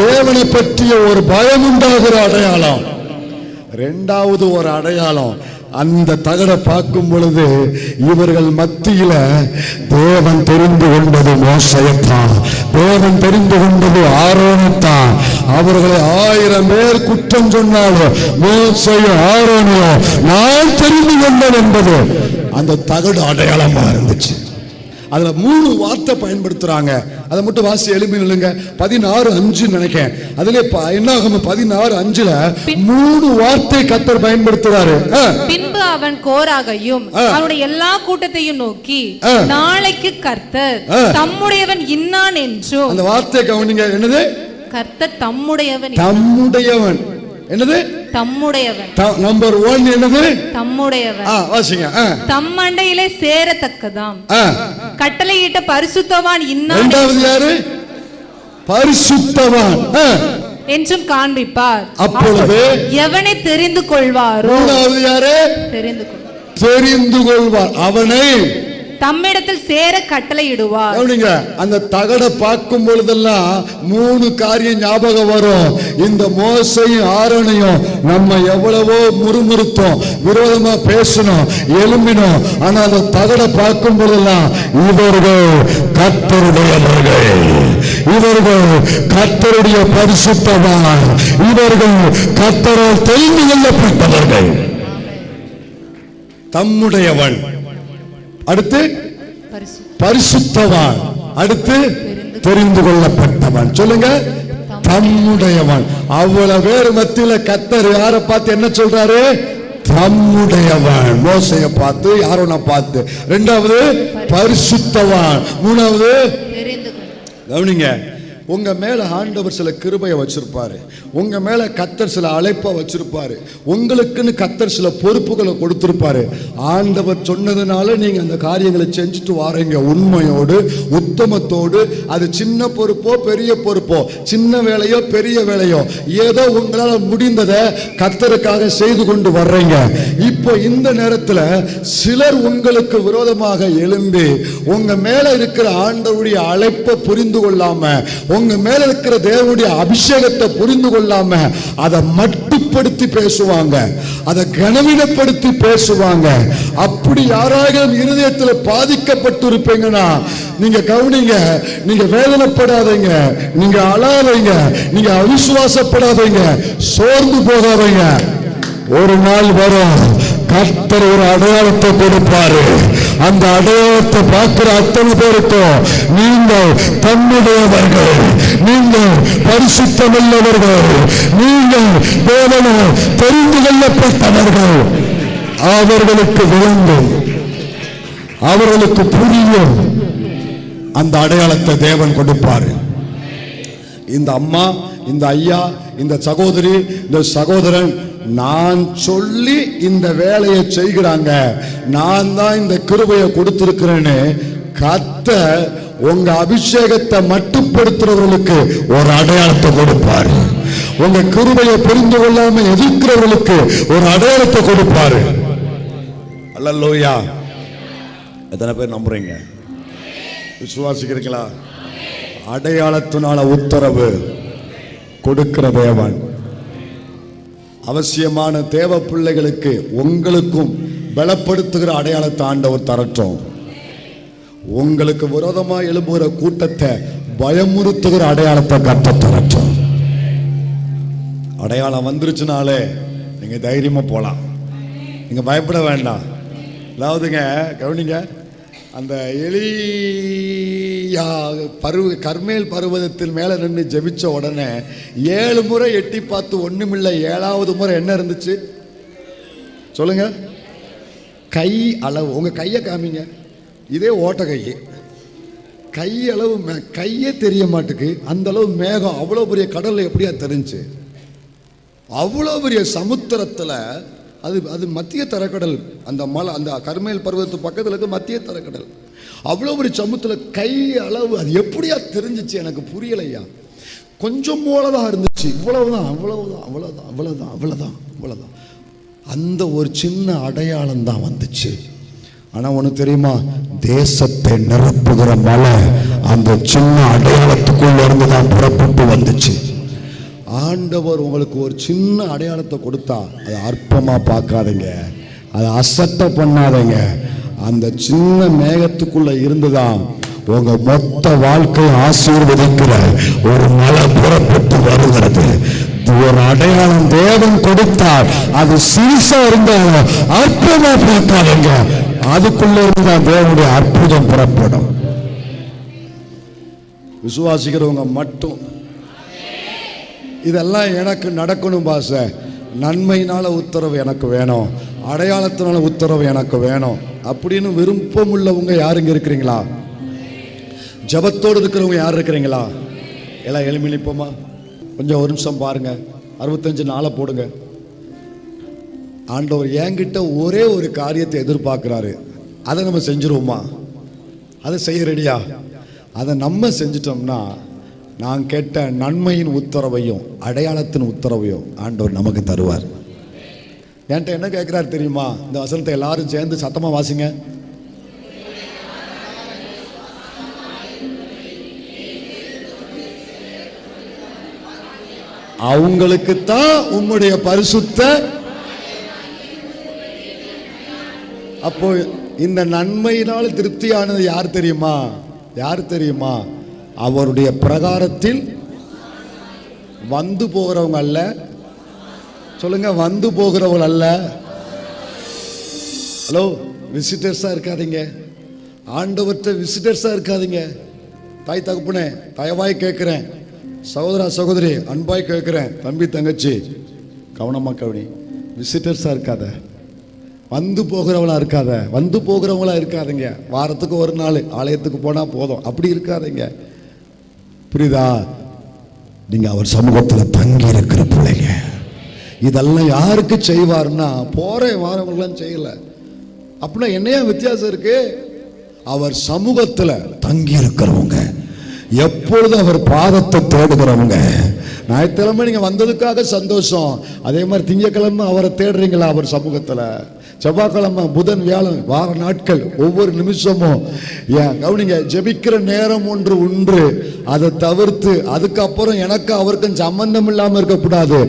தேவனை பற்றிய ஒரு பயம் உண்டாகிற அடையாளம். 2வது ஒரு அடையாளம், அந்த தகடை பார்க்கும் பொழுது இவர்கள் மத்தியில தேவன் தெரிந்து கொண்டது மோசையத்தான், தேவன் தெரிந்து கொண்டது ஆரோனைத்தான். அவர்களை 1000 பேர் குற்றம் சொன்னாலும் மோசையும் ஆரோனையும் நான் தெரிந்து கொண்டேன் என்பது அந்த தகடு அடையாளமா இருந்துச்சு. அதுல 3 வார்த்தை பயன்படுத்துறாங்க. அதை மட்டும் வாசி எழுப்பி நில்லுங்க. 16:5 நினைக்கிறேன். அதுல என்னாகும் 16:5 3 வார்த்தை கர்த்தர் பயன்படுத்துறாரு. பின்பு அவன் கோராகையும் அவனுடைய எல்லா கூட்டத்தையும் நோக்கி, நாளைக்கு கர்த்தர் தம்முடையவன் இன்னான் என்றும். அந்த வார்த்தை கவனிங்க. என்னது? கர்த்தர் தம்முடையவன் தம்முடையவன். என்னது? தம்முடையவன். நம்பர் 1 என்னது? தம்முடையவன். வாசிங்க. தம் மண்டையிலே சேரத்தக்கதாம் கட்டளையிட்ட பரிசுத்தவான் இன்னான். இரண்டாவது யாரு? பரிசுத்தவான் என்றும் காண்பிப்பார். அப்பொழுது எவனை தெரிந்து கொள்வாரோ. மூணாவது யாரு? தெரிந்து கொள்வார். அவனை தம்மிடத்தில் சேர கட்டளையிடுவார். அந்த தகடை பார்க்கும் பொழுதெல்லாம் 3 காரியம் ஞாபகம் வரும். இந்த மோசையும் ஆரோனையும் நம்ம எவ்வளவோ முறுமுறுத்தோம், விரோதமா பேசணும், எழும்பினோம். ஆனா அந்த தகடை பார்க்கும் பொழுதெல்லாம் இவர்கள் கர்த்தருடையவர்கள், இவர்கள் கர்த்தருடைய பரிசுத்தவான், இவர்கள் கர்த்தரால் தெரிந்து கொள்ளப்பட்டவர்கள். தம்முடையவன், அடுத்து பரிசுத்தவான், அடுத்து தெரிந்து கொள்ளப்பட்டவன். சொல்லுங்க, தம்முடையவன். அவ்வளவு பேர் மத்தியில கர்த்தர் யாரை பார்த்து என்ன சொல்றாரு? தம்முடையவன். மோசையை பார்த்து, ஆரோனை பார்த்து. இரண்டாவது பரிசுத்தவான். மூணாவது கவனிங்க, உங்க மேல ஆண்டவர் சில கிருபையை வச்சிருப்பாரு, உங்க மேல கர்த்தர் சில அழைப்பை வச்சிருப்பாரு, உங்களுக்குன்னு கர்த்தர் சில பொறுப்புகளை கொடுத்திருப்பாரு. ஆண்டவர் சொன்னதுனால நீங்க அந்த காரியங்களை செஞ்சுட்டு வாரீங்க உண்மையோடு, உத்தமத்தோடு. அது சின்ன பொறுப்போ பெரிய பொறுப்போ, சின்ன வேலையோ பெரிய வேலையோ, ஏதோ உங்களால் முடிந்ததை கர்த்தருக்காக செய்து கொண்டு வர்றீங்க. இப்போ இந்த நேரத்தில் சிலர் உங்களுக்கு விரோதமாக எழும்பி உங்க மேல இருக்கிற ஆண்டவருடைய அழைப்பை புரிந்து கொள்ளாம, உங்க மேல இருக்கிற தேவனுடைய அபிஷேகத்தை புரிந்து கொள்ளாம அதை மட்டுப்படுத்தி பேசுவாங்க, அதை கனவீனப்படுத்தி பேசுவாங்க. அப்படி யாராவது இருதயத்தில் பாதிக்கப்பட்டு இருப்பீங்கன்னா நீங்க கவனிங்க, நீங்க வேதனைப்படாதீங்க, நீங்க அழாதீங்க, நீங்க அவிசுவாசப்படாதீங்க, சோர்ந்து போகாதீங்க. ஒரு நாள் வரும், கர்த்தர் ஒரு அடையாளத்தை கொடுப்பாரு. அந்த அடையாளத்தை பார்க்கிற அத்தனை பேருக்கும் நீங்கள் தம்முடையவர்கள், நீங்கள் பரிசுத்தமுள்ளவர்கள், நீங்கள் தேவனை தெரிந்து கொள்ளப்பட்டவர்கள், அவர்களுக்கு விளங்கும், அவர்களுக்கு புரியும். அந்த அடையாளத்தை தேவன் கொடுப்பாரு. இந்த அம்மா, இந்த ஐயா, இந்த சகோதரி, இந்த சகோதரன் நான் சொல்லி இந்த வேலையை செய்கிறாங்க, நான் தான் இந்த கிருபையை கொடுத்திருக்கிறேன்னு கர்த்தர் உங்க அபிஷேகத்தை மட்டுப்படுத்துறவர்களுக்கு ஒரு அடையாளத்தை கொடுப்பாரு. உங்க கிருபையை புரிந்து கொள்ளாம எதிர்க்கிறவர்களுக்கு ஒரு அடையாளத்தை கொடுப்பாரு. அல்லேலூயா. எத்தனை பேர் நம்புறீங்க? விசுவாசிக்கிறீங்களா? அடையாளத்தினால உத்தரவு கொடுக்கிற தேவன். அவசியமான தேவ பிள்ளைகளுக்கு உங்களுக்கும் பலப்படுத்துகிற அடையாளத்தை ஆண்டவர் தரட்டும். உங்களுக்கு விரோதமாக எழும்புகிற கூட்டத்தை பயமுறுத்துகிற அடையாளத்தை கர்த்தர் தரட்டும். அடையாளம் வந்துருச்சுனாலே நீங்க தைரியமா போலாம், நீங்க பயப்பட வேண்டாம். அதாவதுங்க கவனிங்க, அந்த எலியா கர்மேல் பர்வதத்தில் மேலே நின்று ஜெபிச்ச உடனே 7 முறை எட்டி பார்த்து ஒண்ணுமில்லை. 7வது முறை என்ன இருந்துச்சு சொல்லுங்க? கை அளவு. உங்க கையை காமிங்க. இதே ஓட்ட கை அளவு, கையே தெரிய மாட்டுக்கு. அந்த அளவு மேகம், அவ்வளோ பெரிய கடல்ல எப்படியா தெரிஞ்சு? அவ்வளோ பெரிய சமுத்திரத்தில் அது மத்திய தரக்கடல். அந்த மலை, அந்த கர்மேல் பர்வதத்து பக்கத்தில் இருக்க மத்திய தரக்கடல். அவ்வளோ ஒரு சமுத்திரத்தில் கை அளவு, அது எப்படியா தெரிஞ்சிச்சு? எனக்கு புரியலையா. கொஞ்சம் போலதான் இருந்துச்சு. இவ்வளவுதான், அவ்வளவுதான், அவ்வளவுதான், அவ்வளவுதான், அவ்வளவுதான், அவ்வளவுதான். அந்த ஒரு சின்ன அடையாளம் தான் வந்துச்சு. ஆனா ஒண்ணு தெரியுமா? தேசத்தை நிரப்புகிற மழை அந்த சின்ன அடையாளத்துக்குள்ள இருந்து தான் புறப்பட்டு வந்துச்சு. ஆண்டவர் உங்களுக்கு ஒரு சின்ன அடையாளத்தை கொடுத்தா அதை அற்பமா பார்க்காதீங்க, அதை அசட்டை பண்ணாதீங்க. அந்த சின்ன மேகத்துக்குள்ள இருந்துதான் உங்க மொத்த வாழ்க்கையை ஆசீர்வதிக்கிற ஒரு மழை புறப்பட்டு வருகிறது. ஒரு அடையாளம் தேவன் கொடுத்தால் அது சிறுசா இருந்தாலும் அற்பமா பார்க்காதீங்க, அதுக்குள்ள இருந்தால் தேவனுடைய அற்புதம் புறப்படும். விசுவாசிக்கிறவங்க மட்டும் இதெல்லாம் எனக்கு நடக்கணும் பாச, நன்மையினால உத்தரவு எனக்கு வேணும், அடையாளத்தினால உத்தரவு எனக்கு வேணும் அப்படின்னு விருப்பம் உள்ளவங்க யாருங்க இருக்கிறீங்களா? ஜபத்தோடு இருக்கிறவங்க யார் இருக்கிறீங்களா? எல்லாம் எழுமி நிற்போமா? கொஞ்சம் ஒரு நிமிஷம் பாருங்க, 65 நாளை போடுங்க. ஆண்டவர் என்கிட்ட ஒரே ஒரு காரியத்தை எதிர்பார்க்கிறாரு, அதை நம்ம செஞ்சிருவோமா? அதை செய்ய ரெடியா? அதை நம்ம செஞ்சிட்டோம்னா நான் கேட்ட நன்மையின் உத்தரவையும் அடையாளத்தின் உத்தரவையும் ஆண்டவர் நமக்கு தருவார். என்கிட்ட என்ன கேட்கிறார் தெரியுமா? இந்த வசனத்தை எல்லாரும் சேர்ந்து சத்தமா வாசிங்க. அவங்களுக்குத்தான் உம்முடைய பரிசுத்த. அப்போ இந்த நன்மையினால் திருப்தியானது யார் தெரியுமா? யார் தெரியுமா? அவருடைய பிரகாரத்தில் வந்து போகிறவங்க அல்ல. சொல்லுங்க, வந்து போகிறவங்க அல்ல. ஹலோ, விசிட்டர்ஸா இருக்காதீங்க. ஆண்டவர்கிட்ட விசிட்டர்ஸா இருக்காதீங்க. தாய் தகப்பனே, தயவாய் கேட்கிறேன். சகோதரா சகோதரி, அன்பாய் கேட்கிறேன். தம்பி தங்கச்சி, கவனமா கவனி. விசிட்டர்ஸா இருக்காத, வந்து போகிறவங்களா இருக்காத. வந்து போகிறவங்களா இருக்காதீங்க. வாரத்துக்கு ஒரு நாள் ஆலயத்துக்கு போனா போதும், அப்படி இருக்காதீங்க. புரியுதா? நீங்க அவர் சமூகத்தில் தங்கி இருக்கிற பிள்ளைங்க. இதெல்லாம் யாருக்கு செய்வார்னா போற வாரவங்களாம் செய்யல. அப்படின்னா என்னையா வித்தியாசம் இருக்கு? அவர் சமூகத்தில் தங்கி இருக்கிறவங்க, எப்பொழுதும் அவர் பாதத்தை தேடுகிறவங்க. ஞாயிற்றுக்கிழமை நீங்க வந்ததுக்காக சந்தோஷம். அதே மாதிரி திங்கக்கிழமை அவரை தேடுறீங்களா? அவர் சமூகத்துல. செவ்வாய்க்கிழமை, புதன், வியாழன், வார நாட்கள் ஒவ்வொரு நிமிஷமும் ஏன் கவனிங்க, ஜெபிக்கிற நேரம் ஒன்று உண்டு. அதை தவிர்த்து அதுக்கப்புறம் எனக்கு அவருக்கும் சம்பந்தம் இல்லாம இருக்கக்கூடாது.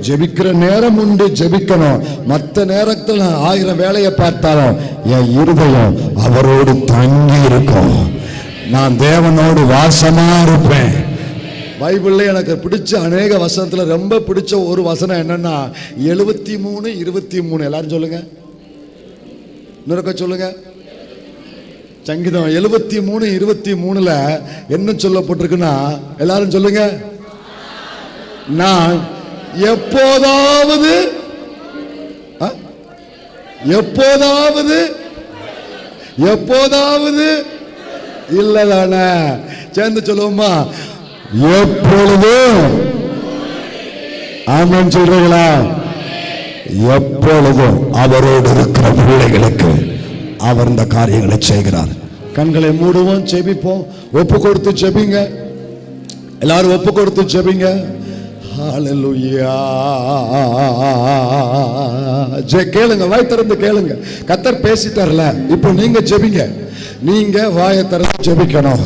ஜெபிக்கிற நேரம் உண்டு, ஜெபிக்கணும். மற்ற நேரத்தில் 1000 வேலையை பார்த்தாலும் என் இருதயம் அவரோடு தங்கி இருக்கும். நான் தேவனோடு வாசமா இருப்பேன். பைபிள்ல எனக்கு பிடிச்ச அநேக வசனத்துல ரொம்ப பிடிச்ச ஒரு வசனம் என்னன்னா 73:23. எல்லாரும் சொல்லுங்க, இன்னொருக்க சொல்லுங்க. சங்கீதம் 73:23 என்ன சொல்லப்பட்டிருக்குன்னா, எல்லாரும் சொல்லுங்க, நான் எப்போதாவது எப்போதாவது எப்போதாவது இல்லதானே? சேர்ந்து சொல்லுவோமா? எப்பொழுதும். ஆமென் சொல்றீங்களா? எப்பொழுதும் அவரோடு இருக்கிற பிள்ளைகளுக்கு அவர் இந்த காரியங்களை செய்கிறார். கண்களை மூடுவோம், ஜெபிப்போம். ஒப்பு கொடுத்து ஜெபிங்க. எல்லாரும் ஒப்பு கொடுத்து ஜெபிங்க. ஹல்லேலூயா. கேளுங்க, வாய் திறந்து கேளுங்க. கர்த்தர் பேசிட்டார்ல, இப்போ நீங்க ஜெபிங்க. நீங்க வாயை திறந்து ஜெபிக்கணும்.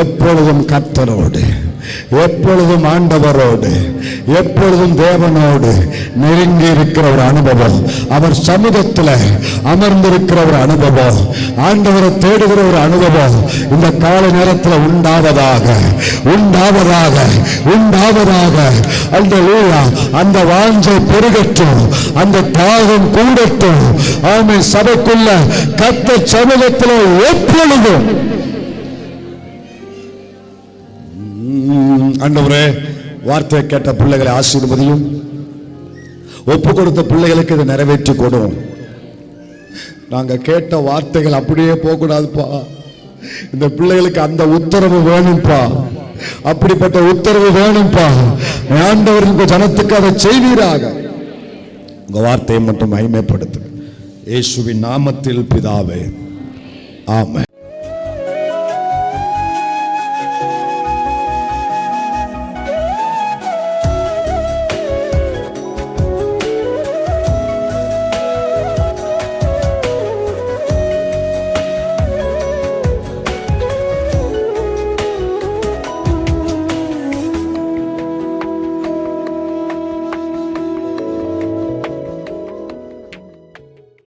எப்பொழுதும் கர்த்தரோடு, எப்பொழுதும் ஆண்டவரோடு, எப்பொழுதும் தேவனோடு நெருங்கி இருக்கிற ஒரு அனுபவம், அவர் சமூகத்தில் அமர்ந்திருக்கிற ஒரு அனுபவம், ஆண்டவரை தேடுகிற ஒரு அனுபவம் இந்த கால நேரத்தில் உண்டாவதாக, உண்டாவதாக, உண்டாவதாக. அல்லேலூயா. அந்த வாஞ்சை பெருகட்டும், அந்த தாகம் கூடட்டும். ஆமென். சபைக்குள்ள கர்த்தர் சமூகத்தில் எப்பொழுதும். ஆண்டவரே, வார்த்தையை கேட்ட பிள்ளைகளை ஆசீர்வதியும். ஒப்பு கொடுத்த பிள்ளைகளுக்கு இதை நிறைவேற்றி கொடும். நாங்க கேட்ட வார்த்தைகள் அப்படியே போகக்கூடாதுப்பா. இந்த பிள்ளைகளுக்கு அந்த உத்தரவு வேணும்பா. அப்படிப்பட்ட உத்தரவு வேணும்பா. ஆண்டவரின் ஜனத்துக்கு அதை செய்வீராக. உங்க வார்த்தையை மட்டும் மகிமைப்படுத்து. இயேசுவின் நாமத்தில் பிதாவே, ஆமென்.